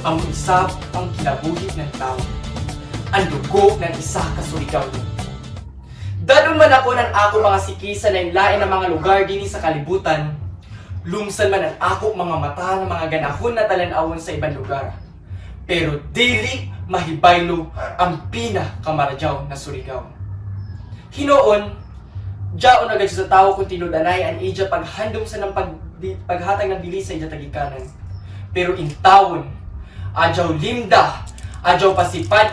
Ang isap ang kinabuhi ng tao. Ang dugo ng isa ka Surigao. Dadon man ako ng ako mga sikisan na lain ng mga lugar dini sa kalibutan, lumsan man ang ako mga mata ng mga ganahon na talanawon sa ibang lugar. Pero dili mahibaylo ang pinakamaradyaw na Surigao. Hinoon, diyaon agad sa tao kung tinudanay ang ija paghandom sa ng paghatag ng dili sa ija tagikanan. Pero intawon, adyaw limda, adyaw pasipad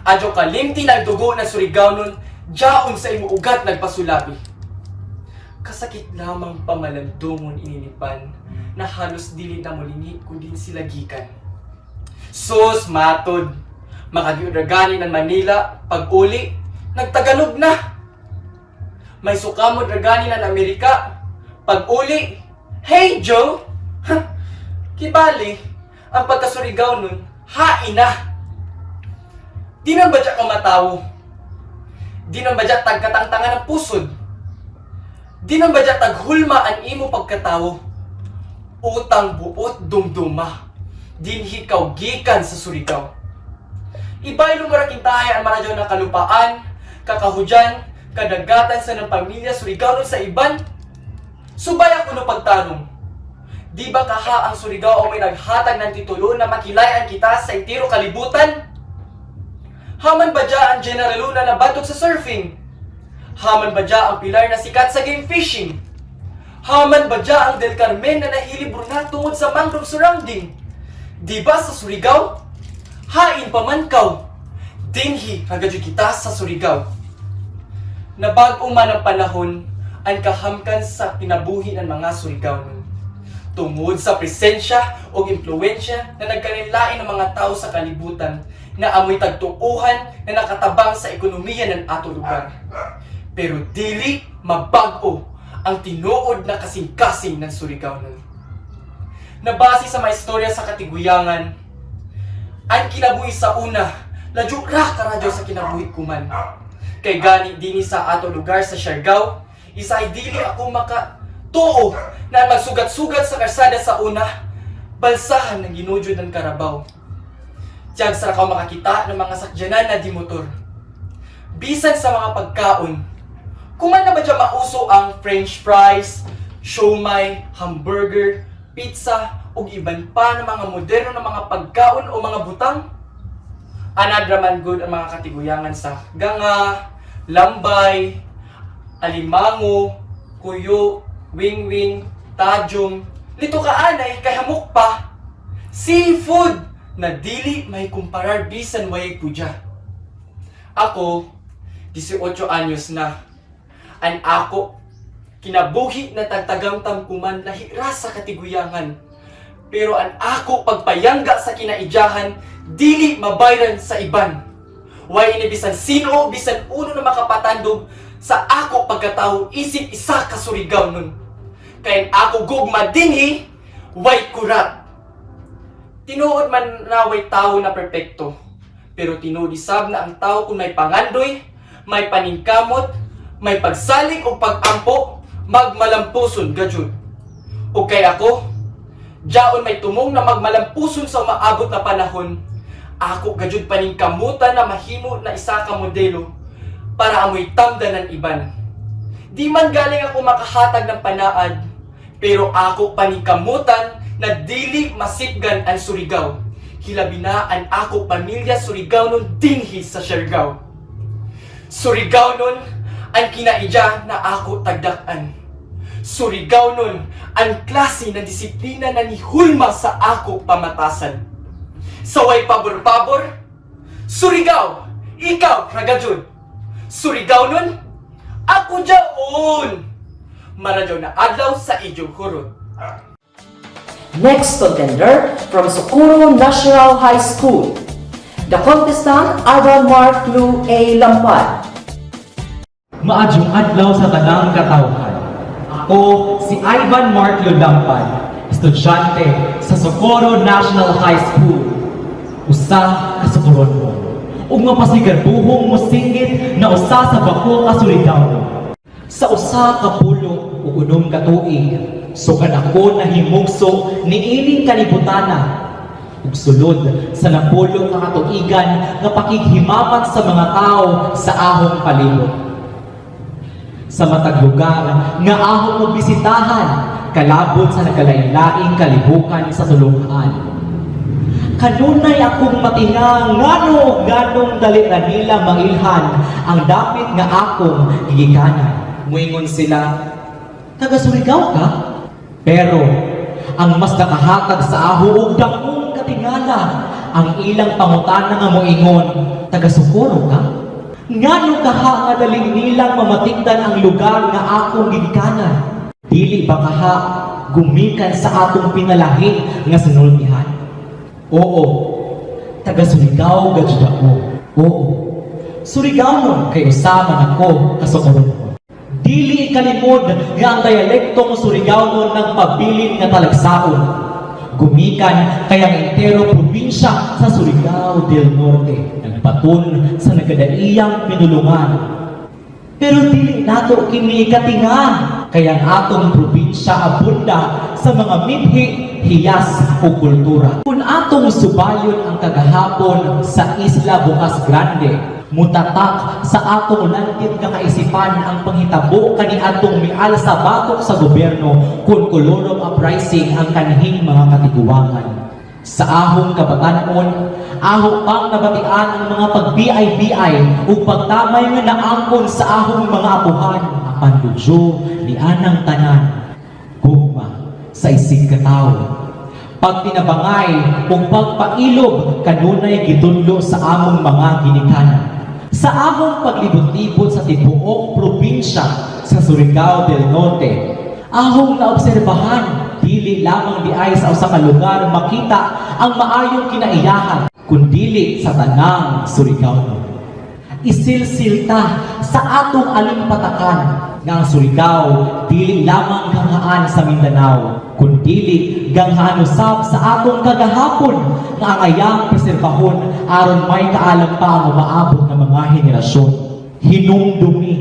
adyaw kalimti ng dugo ng Surigao nun, diyaon sa imo ugat nagpasulabi. Kasakit lamang pamalandungon ininipan na halos dili na mulingi kundi sila gikan. Sus, matod. Makagiudragani ng Manila, pag-uli, nagtagalog na. May sukamod ragani ng Amerika, pag-uli, hey Joe! Kibali, ang pagkasurigaw nun, hain na. Di nang badya ka matawo. Di nang badya tagkatangtangan ng pusod. Di nang badya taghulma ang imo pagkatawo. Utang buot dumduma. Dinhi kaw gikan sa surigaw. Ibay lumarakintahay ang maradyo ng kalupaan, kakahudyan, kadagatan sa ng pamilya Surigao sa iban. Subay ako no pagtanong. Di ba kaha ang Surigao may naghatag ng titulo na makilayan kita sa itiro kalibutan? Haman ba dya ang General Luna na batok sa surfing? Haman ba dya ang Pilar na sikat sa game fishing? Haman ba dya ang Del Carmen na nahilibro na tungod sa mangrove surrounding? Di ba sa Surigao? Hain pa man kaw, dinhi hagadyo kita sa Surigao. Nabag-o man ang panahon, ang kahamkan sa kinabuhi ng mga Surigao nun. Tungod sa presensya o impluensya na nagkanilain ng mga tao sa kalibutan na amoy tagtuuhan na nakatabang sa ekonomiya ng ato lugar. Pero dili mabag-o ang tinuod na kasing-kasing ng Surigao nun. Nabase sa mga istorya sa katiguyangan, ang kinabuhi sa una, ladyo ra karadyo sa kinabuhi kuman. Kay gani dini sa ato lugar sa Siargao, isa ay dili ako makatuo na magsugat-sugat sa karsada sa una, balsahan ng ginudyod ng Karabaw. Tiyag sa rakaw makakita ng mga sakyanan na di motor. Bisan sa mga pagkaon, kuman na ba dyan mauso ang french fries, siomay, hamburger, pizza, ug iban pa ng mga moderno na mga pagkaon o mga butang? Anadraman good ang mga katiguyangan sa ganga, lambay, alimango, kuyo, wing-wing, tajong, lito kaanay kay hamok pa. Seafood na dili may kumparar bisan way pudya. Ako, 18 anyos na. An ako, kinabuhi na tagtagang tamkuman lahira sa katiguyangan. Pero ang ako pagpayangga sa kinaijahan, dili mabayran sa iban. Way ini bisan sino, bisan uno na makapatandog sa ako pagkatao isip isa ka Surigao nun. Kaya ako gugma dinhi, way kurat. Tinuod man na way tao na perpekto. Pero tinuod isab na ang tao kung may pangandoy, may paningkamot, may pagsalig o pagampo, magmalampuson gajud. O kay ako, diyaon may tumong na magmalampuson sa umaabot na panahon, ako gajud paningkamutan na mahimo na isa ka modelo para amoy tamdan ng iban. Di man galing ako makahatag ng panaad, pero ako paningkamutan na dili masipgan ang Surigao. Hilabi na ang ako pamilya Surigao nun dinhi sa Siargao. Surigao nun ang kinaidya na ako tagdakan. Surigao nun ang klase ng disiplina na nihulma sa ako pamatasan. Saway pabor-pabor, Surigao, ikaw ragajud. Surigao nun, ako jaon. Maradyaw na adlaw sa inyong hurot. Next contender from Socorro National High School, the contestant Ivan Mark Lu A. Lampad. Maadjong adlaw sa tanang katawhan. Ako si Ivan Mark Lu Lampad, estudyante sa Socorro National High School. Usa ka Socorron mo. Ug mapasigarbuhong mosinggit na usa sa bako ka Surigao. Sa usa ka pulong ug unom ka tuig, sukan ako nahimugso niining kalibutana. Ug sulod sa napulong ka katuigan nga pakighimamat sa mga tao sa ahong palibot. Sa matag lugar nga ahong mo bisitahan, kalabot sa nagkalain-laing kalibukan sa sulungan. Kanunay akong matinang ngano-ganong dali na nila mailhan ang dapit nga akong gigikanan. Muingon sila, taga Surigao ka? Pero ang mas nakahatag sa aho ug dakong katingala ang ilang pangutana nga moingon, taga Socorro ka? Ngano kaha nga daling nilang mamatingdan ang lugar nga akong gigikanan? Dili ba kaha gumikan sa atong pinalahi nga sinultihan? Oo, taga Surigao gadjud ako. Oo. Surigao nun kay usama nako kasukoron. Dili kalimod nga ang dialektong Surigao nun nagpabilin nga talagsaon. Gumikan kayang entero probinsya sa Surigao del Norte, nagpatun sa nagadaiyang pinulungan. Pero dili nato kini katinga, kayang atong probinsya abunda sa mga mithi, hiyas o kultura. Kung atong subayon ang kagahapon sa Isla Bocas Grande, mutatak sa atong landit nga kaisipan ang panghitabo kani atong mial sa batok sa gobyerno kung Colorum Uprising ang kanhing mga katiguangan. Sa ahong kabatanon, aho pang nabatian ang mga pag-BI-BI o pagtamay nga naangkon sa ahong mga apuhan, apan dudyo ni anang tanan, gugma sa isig katawo. Pag tinabangay o pagpailog, kanunay gitudlo sa among mga ginikanan. Sa among paglibot-libot sa tibuok probinsya sa Surigao del Norte, ahong naobserbahan, dili lamang di ay sa usa ka lugar makita ang maayong kinaiyahan, kundili sa tanang Surigao. Isilsilta sa atong alimpatakan nga ang Surigao dili lamang ganghaan sa Mindanao, kundili ganghaan usab sa atong kagahapon nga angayang preserbahon aron may kaalam pa ang maabot ng mga henerasyon. Hinumdumi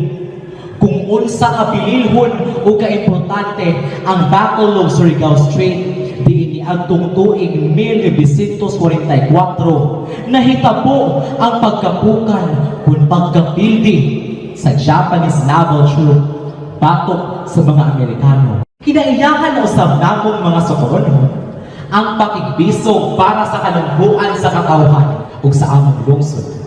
kung unsa kabililhon o kaimportante ang Battle of Surigao Strait diini adtong tuig 1944 nahitabo ang pagkapukan kung pagkapildi sa Japanese naval troop batok sa mga Amerikano. Kinaiyahan na usab namong mga sokoron ang pakigbisog para sa kalungguan sa katawhan ug sa among lungsod.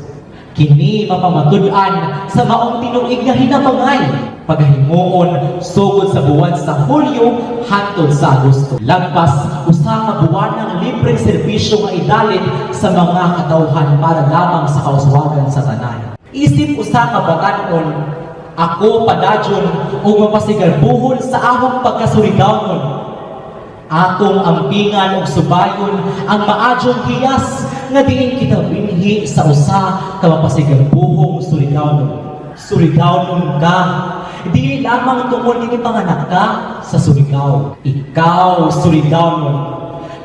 Kini mapamatud-an sa maong tinuig nga hinabangay paghimuon sugod sa buwan sa Hulyo hangtod sa Agosto. Lagpas usa ka buwan ng libreng serbisyo nga idalit sa mga katawhan para lamang sa kauswagan sa tanan. Isip usa ka batanon, ako padadyon ug mapasigarbuhon sa ahong pagkasurigawon. Atong ampingan ug subayon ang maadyong hiyas nga diin kita binhi sa usa ka mapasigarbuhong Surigao. Surigao ka, di lamang tungod ni panganak ka sa Surigao. Ikaw Surigao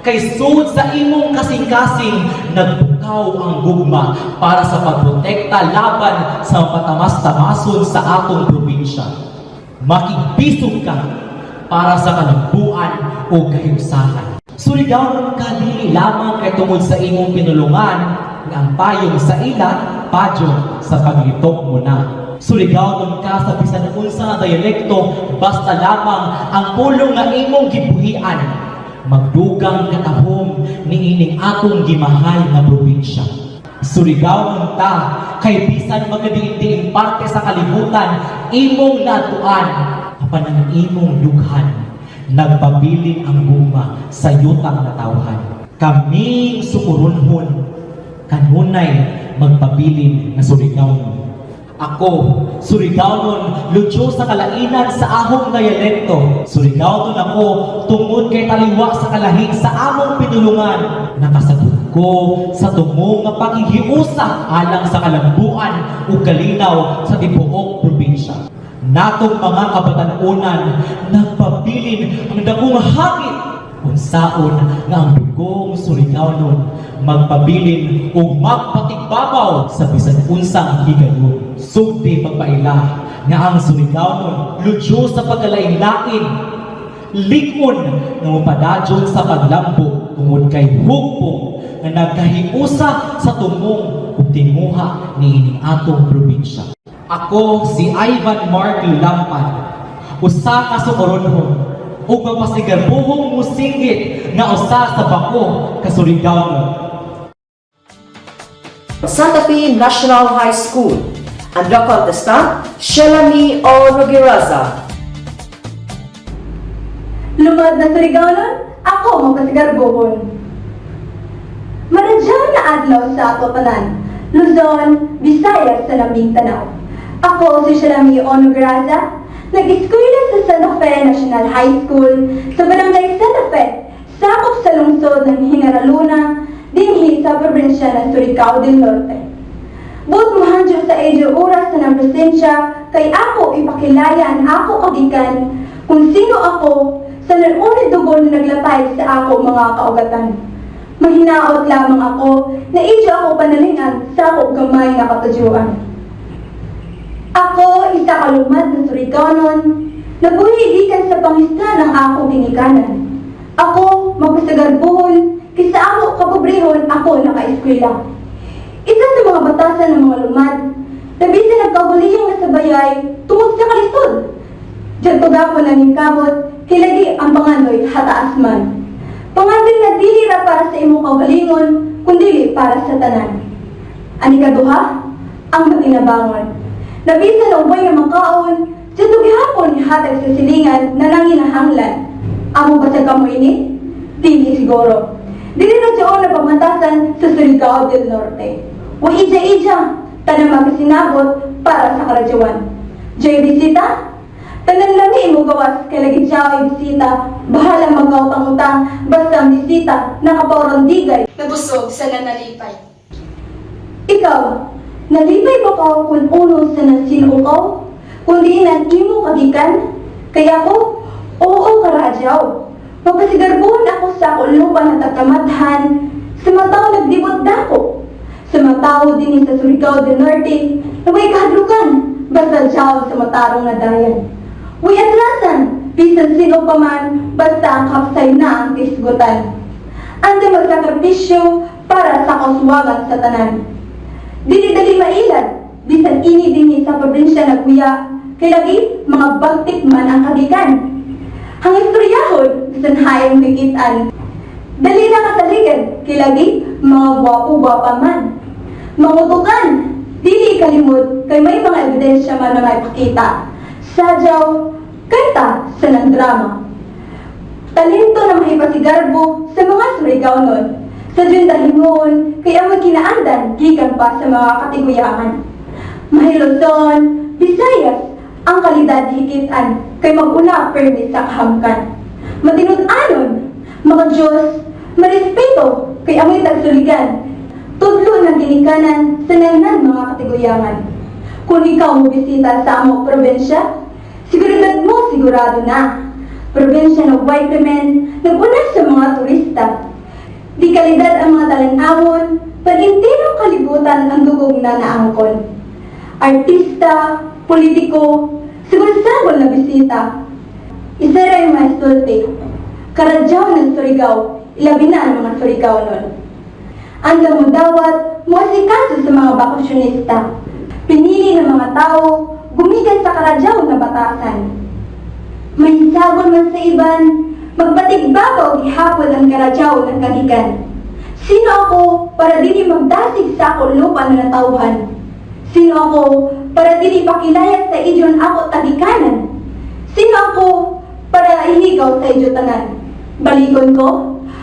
kay sud sa imong kasing-kasing nagbukaw ang gugma para sa pagprotekta laban sa patamas-tamason sa atong probinsya. Makigbisog ka para sa kalambuan o kahiusahan. Surigao ka dili lamang kay tungod sa imong pinulungan nga ang payong sa ila padyo sa paglitok mo na. Surigao ka sa bisan unsa nga dialekto basta lamang ang pulong nga imong gibuhian magdugang katahom niining atong gimahal nga probinsya. Surigao ta kay bisan magkadiin parte sa kalibutan imong natuan apan ang imong dughan nagpabilin ang guma sa yutang na tawhan. Kaming sukuronhon kanunay magpabilin na Surigao. Ako, Surigao ludyo sa kalainan sa ahong dialekto. Surigao ako tungod kay taliwa sa kalahig sa among pinulungan. Nakasagot ko sa tumong nga pakihiusa alang sa kalambuan ug kalinaw sa tibuok probinsya. Natong mga kabatanunan nagpabilin ang dakong hangit unsaon nga ang dugong Surigao magpabilin o magpatigbabaw sa bisan unsang higayon. Sugdi pagpaila nga ang Surigao ludyo sa pagkalain-lain likon nga mupadadyon sa paglambo tungod kay hugpong nga nagkahiusa sa tumong ug tinguha niining atong probinsya. Ako si Ivan Mark Lampad, usa ka sukoronhon ug mapasigarbuhong musinggit nga usa sa bako ka Surigao. Santa Fe National High School. Ang contestant, Shelami O. Nogiraza. Lumad na Surigao ako magkasigarbuhon. Maradyaw na adlaw sa ato tanan, Luzon, Visayas sa laming tanaw. Ako si Shelami O. Nogiraza, nag-eskwela sa Santa Fe National High School sa Barangay Santa Fe, sakop sa lungsod ng General Luna, dinhi sa probinsya probinsya ng Surigao del Norte. But mahandyo sa edyo oras na ng presensya, kay ako ipakilayan ako kagikan kung sino ako sa nanunid dugo na naglatay sa ako mga kaugatan. Mahinaot lamang ako na edyo ako panalingan sa ako gamay na katadyuan. Ako isa kalumad na Surigaonon, nabuhigikan sa pangista ng akong ginikanan. Ako magpasagarbuhon, kisa ako kapobrehon ako nakaeskwela. Isa sa mga batasan ng mga lumad, tabi sa nagkaguliyang nasabayay tungod sa kalisod. Diyan pagapon na ning kamot, kilagi ang panganoy hataas man. Pangansin na dili ra para sa imong kaugalingon, kundi para sa tanan. Ani kaduha, ang matinabangon. Nabisa na ubay na makaon, diyan gihapon ni hatag sa silingan na nanginahanglan. Amo ba sa kamoy ini? Dili siguro. Dili na siya na pagmatasan sa Surigao del Norte. Wahidya-idya, tanang magkasinabot para sa karadyawan. Diya'y bisita? Tanang lami mo gawas kay lagi siya ay bisita, bahala magkautang-utang, basta ang bisita, nakapawrang digay. Nabusog sa nanalipay. Ikaw, nalipay ba ka kung uno sa nasinukaw? Kung di nan imo kagikan? Kaya ko, oo karadyaw. Magpasigarbon ako sa kulupan at agkamadhan, sa mataw nagdibot dako. Sa mataw din sa Surigao del Norte, na may kahadlukan, basta siya sa matarong na dayan. Uy atrasan, bisan sino pa man, basta ang kapsay na ang kisgutan. Anda magsakripisyo para sa kauswagan sa tanan. Dili-dali mailad, bisan ini din sa probinsya nagkuya, kay lagi mga bagtik man ang kagikan. Ang istoryahon, bisan hayang bigitan. Dali na kasaligid, kay lagi mga gwapo-gwapa man. Mangutukan, dili kalimot, kay may mga ebidensya man na maipakita. Sadyaw, kanta sa ng drama. Talento na mahipasigarbo sa mga Surigaonon. Sa dahimon, kaya magkinaandan, gikan pa sa mga katiguyangan. Mahiluson, Visayas, ang kalidad hikitan, kay mag-una permi sa kahamkan. Matinud-anon, mga Diyos, marespeto, kay amoy tagsuligan, tudlo ng ginikanan sa nanan mga katiguyangan. Kung ikaw mo bisita sa among probensya, siguridad mo sigurado na. Probensya ng White Men, nag-una sa mga turista. Di kalidad ang mga talanawon, pag-intirong kalibutan ang dugong na naangkon. Artista, politiko, siguro-sagol na bisita. Isa rin maestulte, karadyaw ng Surigao, ilabi na ang mga Surigao nun. Ang damudawat, muasikaso sa mga bakasyonista. Pinili ng mga tao, gumigan sa karadyaw na batasan. May sabon man sa iban, magbatig-babaw ihapon ang karadyaw ng kagikan. Sino ako para dili magdasig sa ako lupa na natauhan? Sino ako para dili pakilayat sa idyon ako tagikanan? Sino ako para ihigaw sa idyo tanan? Balikon ko,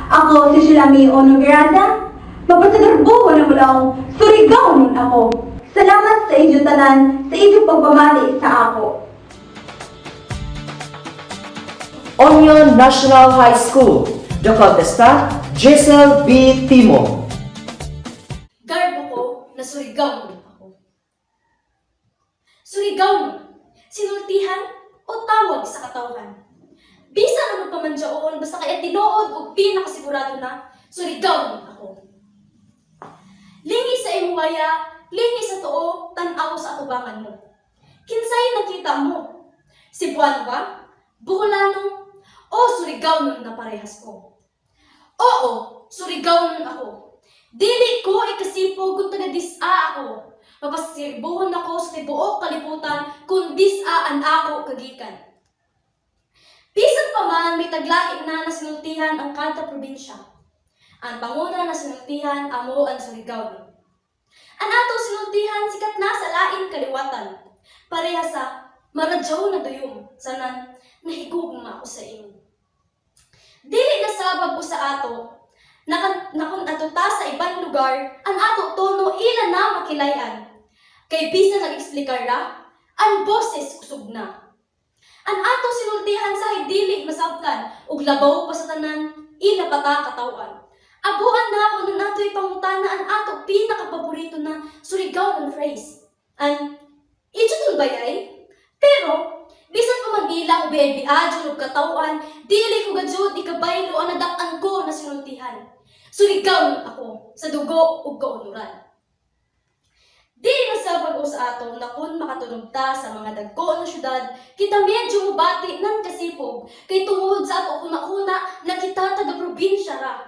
ako si Shilami Onograda, mapasagarbo ko na mulaong Surigao nun ako. Salamat sa idyo tanan, sa idyo pagpamali sa ako. Onion National High School, the contestant, Giselle B. Timo. Garbo ko na Surigao ako. Surigao, sinultihan o tawag sa katawhan. Bisa na magpamandyaon basta kaya tinuod o pinakasigurado na Surigao ako. Lingi sa imumaya, lingi sa tuo, tanaw sa atubangan mo. Kinsay nakita mo? Cebuano ba? Buholano? O Surigao na parehas ko? Oo, Surigao ako. Dili ko ikasipo kung taga-disa ako. Mapasirbuhon ako sa tibuok kalibutan kung disaan ako kagikan. Bisan pa man may taglaing na nasinultihan ang kada probinsya. Ang panguna na sinultihan amo ang Surigao. Ang ato sinultihan sikat na sa laing kaliwatan. Pareha sa maradyaw na duyong sanan nahigugma ako sa imo. Dili na sabag ko sa ato nakon ato ta sa ibang lugar ang ato tono ila na makilayan. Kay bisan nag-explikar ra, ang boses kusog na. Ang ato sinultihan sa dili masabtan ug labaw pa sa tanan ila pata katawan. Abuan na ako na nato'y pangutana ang ato pinakapaborito na Surigao ng phrase. An, itutun bayay? Pero, bisan pa Manila o biadyo o katawan, dili ko gajud ikabaylo ang nadak-an ko na sinultihan. Surigao ako, sa dugo o kaunuran. Di na sa pag-usa ato na kung makatulog ta sa mga dagko na syudad, kita medyo mubati nan kasipog, kay tungod sa ato una-una na kita taga-probinsya ra.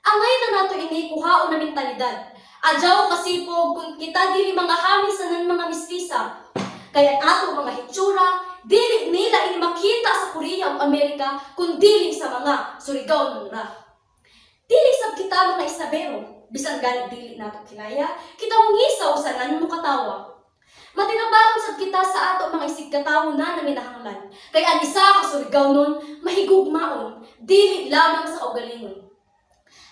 Angay na nato ini kuhaon na mentalidad. Adyaw kasipog kung kita dili mga hamis nan mga mistisa. Kaya ato mga hitsura, dili nila ini makita sa Korea o Amerika, kung dili sa mga Surigao nun ra. Dili sab kita mga isabero, bisan ganit dili nato kilaya, kita mong isaw sa nan mo katawa. Matinabaon sad kita sa ato mga isig katawo na naminahanglan. Kaya ang isa ka Surigao nun, mahigugmaon, dili lamang sa kaugalingon.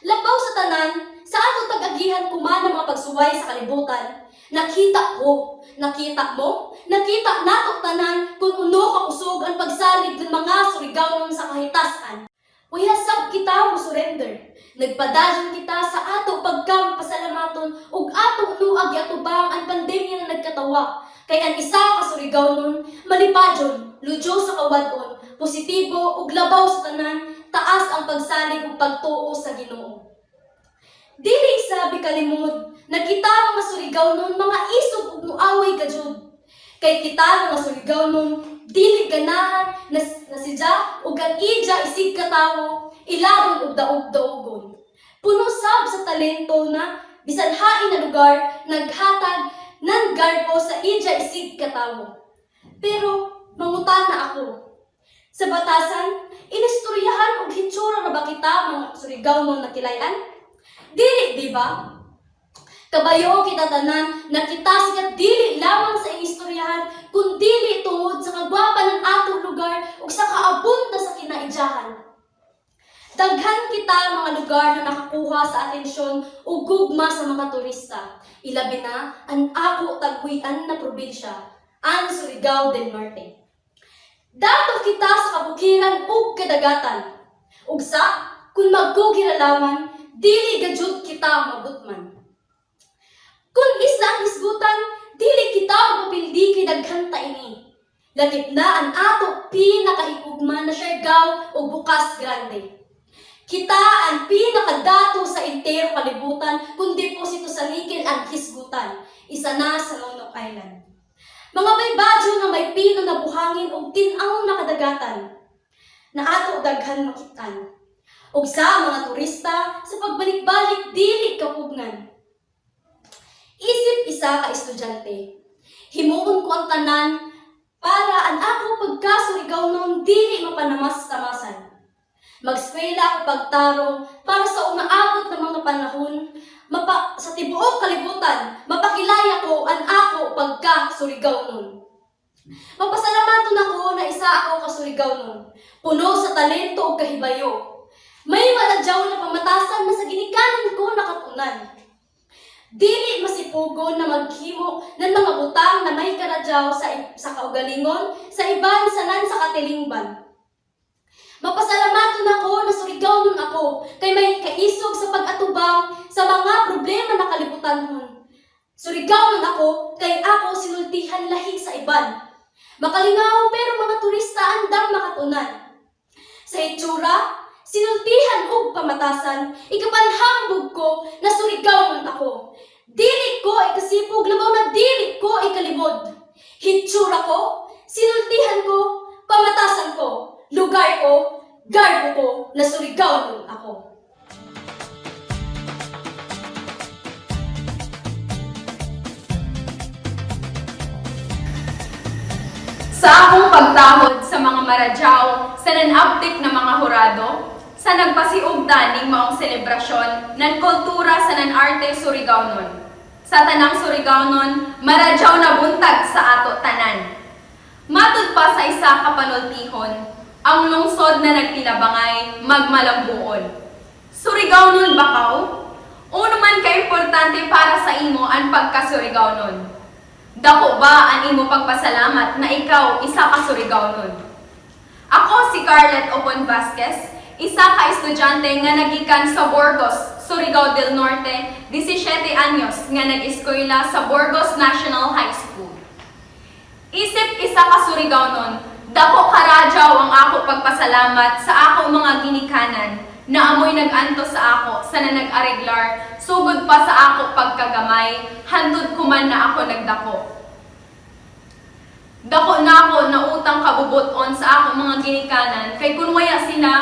Labaw sa tanan, sa ato tag-agihan kuman ng mga pagsuway sa kalibutan, nakita ko, nakita mo, nakita nato tanan kung uno kausog ang pagsalig ng mga Surigao nun sa kahitasan. Uyasab kita mo surrender. Nagpadayon kita sa ato pagkampasalamaton ug atong nuag yatubang ang pandemya na nagkatawa. Kay ang isa ka Surigao nun, malipadyon, ludyo sa kawadon, positibo ug labaw sa tanan, taas ang pagsalig ug pagtuo sa Ginoo. Dili sabi kalimod, na kita mga Surigao nun mga isog ug muaway gajud. Kay kita mga Surigao nun, dili ganahan na sidya ug ang ija isig katawo, ilaron ug daog-daogon. Puno sab sa talento na bisan hain na lugar naghatag ng garbo sa ija isig katawo. Pero mangutan na ako. Sa batasan, inistoryahan og hitsura na ba kita mga Surigao nun nakilayan? Dili, di ba? Kabayo kita tanan na kita sikat dili lamang sa inistoryahan kun dili tungod sa kagwapa ng atong lugar ug sa kaabunda sa kinaijahan. Daghan kita mga lugar na nakakuha sa atensyon ug gugma sa mga turista. Ilabi na ang ako taghuyan na probinsya, ang Surigao del Norte. Dato kita sa kabukiran ug kadagatan. Ug sa kun magkugiralaman, dili gajud kita mabutman. Kung isla ang isgutan, dili kita mapildi kay daghan ta ini. Lakip na ang ato pinakahigugman na Siargao o Bukas Grande. Kita ang pinakadato sa entero kalibutan kung deposito sa nikil ang hisgutan, isa na sa Nonok Island. Mga baybadyo na may pino na buhangin o tinaw na kadagatan na ato daghan makitan. Ug sa mga turista sa pagbalik-balik dili kapugnan. Isip isa ka estudyante, himuon ko ang tanan para ang ako pagka-Surigao nun dili mapanamas-tamasan. Magskwela ako pagtarong para sa umaabot ng mga panahon, sa tibuok kalibutan, mapakilaya ko ang ako pagka-Surigao nun. Magpasalamaton ako na isa ako ka-Surigao nun, puno sa talento o kahibayo. May madadyaw na pamatasan na sa ginikanan ko nakatunan. Dili masipugon na maghimo ng mga butang na may karadyaw sa kaugalingon, sa iban sanan sa katilingban. Mapasalamaton ako na Surigao nun ako, kay may kaisog sa pag-atubang sa mga problema na kalibutan nun. Surigao nun ako, kay ako sinultihan lahi sa iban. Makalingaw pero mga turista andang makatunan. Sa itsura, sinultihan og pamatasan, ikapanhambog ko na Surigao nun ako. Dili ko ikasipog, labaw na dili ko ikalimod. Hitsura ko, sinultihan ko, pamatasan ko, lugar ko, garbo ko na Surigao nun ako. Sa akong pagtahod sa mga maradyaw, sa nanabtik na mga hurado, sa nagpasiugdan ning maong selebrasyon ng kultura sa nanarte Surigao nun. Sa tanang Surigao nun, maradyaw na buntag sa ato tanan. Matud pa sa isa ka panultihon, ang lungsod na nagtilabangay magmalambuon. Surigao nun bakaw? Uno man ka-importante para sa imo ang pagka-Surigao nun. Dako ba ang imo pagpasalamat na ikaw isa ka Surigao nun? Ako si Carlet Opon Vasquez, isa ka estudyante nga nagikan sa Burgos, Surigao del Norte, 17 anyos nga nag-eskwela sa Burgos National High School. Isip isa ka Surigao dako karadyaw ang ako pagpasalamat sa ako mga ginikanan na amoy nag-anto sa ako sa nanag-areglar, sugod pa sa ako pagkagamay, hantod kuman na ako nagdako. Dako na ako na utang kabubuton sa ako mga ginikanan, kay kun waya sila,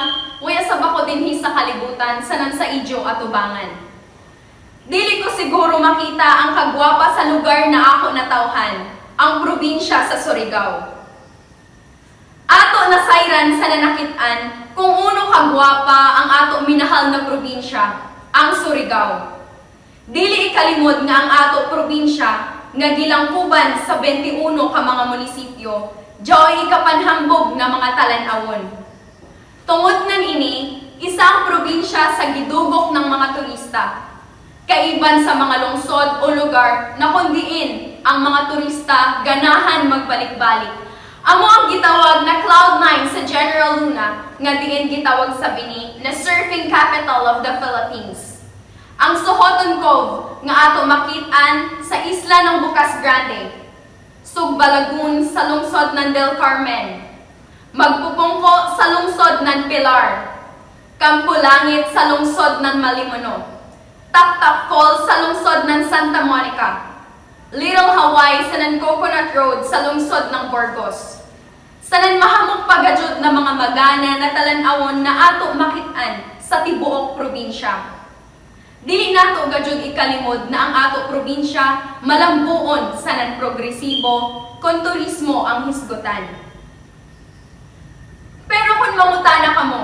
waya sa bako dinhi sa kalibutan sa nan sa idyo at ubangan. Dili ko siguro makita ang kagwapa sa lugar na ako natawhan, ang probinsya sa Surigao. Ato nasayran sa nanakitaan kung uno kagwapa ang ato minahal na probinsya, ang Surigao. Dili ikalimod nga ang ato probinsya nga gilangkuban sa 21 ka mga munisipyo, diyoy ikapanhambog na mga talan-awon. Tungod nan ini, isang probinsya sa gidugok ng mga turista. Kaiban sa mga lungsod o lugar na kundiin ang mga turista ganahan magbalik-balik. Amo ang gitawag na Cloud9 sa General Luna, nga diin gitawag sa Bini na surfing capital of the Philippines. Ang Sohoton Cove nga ato makitaan sa isla ng Bukas Grande, Sugbalagun sa lungsod ng Del Carmen, Magpupungko sa lungsod ng Pilar, Campo Langit sa lungsod ng Malimono, Taktak Falls sa lungsod ng Santa Monica, Little Hawaii sa nan Coconut Road sa lungsod ng Burgos. Sa nan mahamok pagajud na mga magana na talan-awon na ato makitaan sa tibuok probinsya. Dili nato gajud ikalimod na ang ato probinsya malambuon sa nan progresibo kon turismo ang hisgutan. Pero kung mangutana kamo,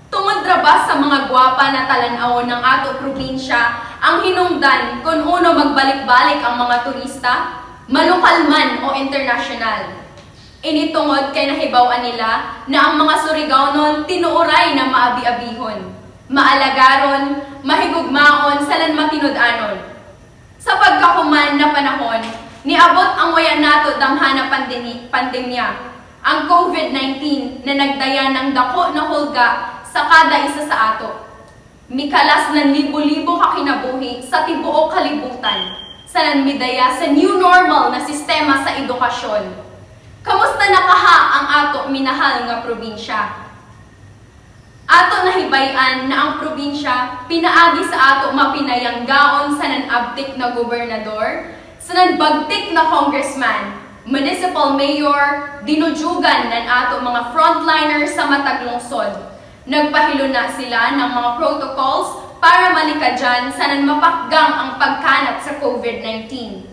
tungod ra ba sa mga gwapa na talan-awon ng ato probinsya ang hinungdan kung uno magbalik-balik ang mga turista, malokal man o internasyonal. Initungod kay nahibawan nila na ang mga Surigao tinuoray na maabi-abihon, maalagaron, mahigugmaon sa lan matinud-anon. Sa pagkahuman na panahon, niabot ang waya nato damhan na pandemya, ang COVID-19 na nagdaya ng dako na hulga sa kada isa sa ato. Mikalas ng libo-libo ka kinabuhi sa tibuok kalibutan, sa nanmidaya sa new normal na sistema sa edukasyon. Kamusta nakaha ang ato minahal nga probinsya? Ato nahibayan na ang probinsya pinaagi sa ato mapinayanggaon sa nanabtik na gobernador, sa nanbagtik na congressman, municipal mayor, dinujugan ng ato mga frontliners sa matag lungsod. Nagpahilo na sila ng mga protocols para malikadyan sa nanmapakgang ang pagkanat sa COVID-19.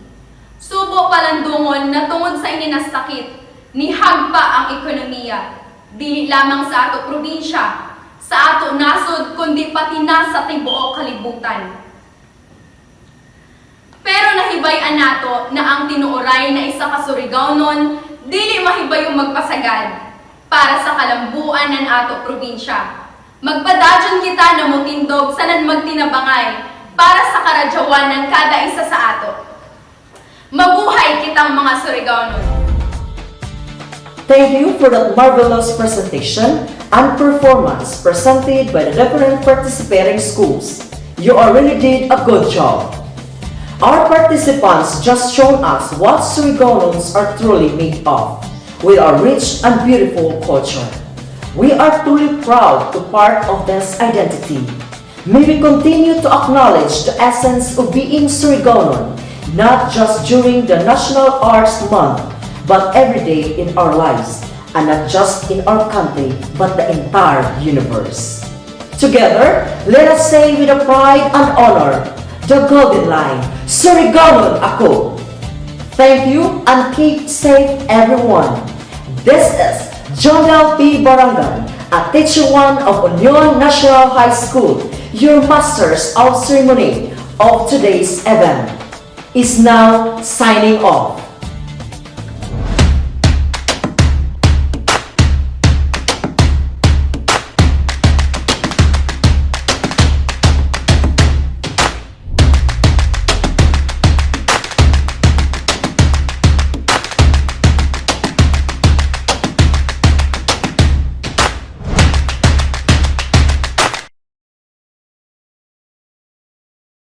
Subo palandungon na tungod sa ininasakit, nihagpa ang ekonomiya, dili lamang sa ato probinsya, sa ato nasod kundi pati na sa tibuok kalibutan. Pero nahibayan nato na ang tinuoray na isa ka Surigao dili mahibayong magpasagad para sa kalambuan ng ato probinsya. Magpadadyon kita na mutindog sa nan magtinabangay para sa karadyawan ng kada isa sa ato. Mabuhay kitang mga Surigao. Thank you for that marvelous presentation and performance presented by the different participating schools. You really did a good job. Our participants just shown us what Surigaonons are truly made of, with our rich and beautiful culture. We are truly proud to part of this identity. May we continue to acknowledge the essence of being Surigaonon, not just during the National Arts Month, but every day in our lives, and not just in our country, but the entire universe. Together, let us say with a pride and honor, the golden line, Surigaonon ako! Thank you and keep safe everyone. This is Jonel P. Barangan, a teacher 1 of Union National High School, your masters of ceremony of today's event, is now signing off.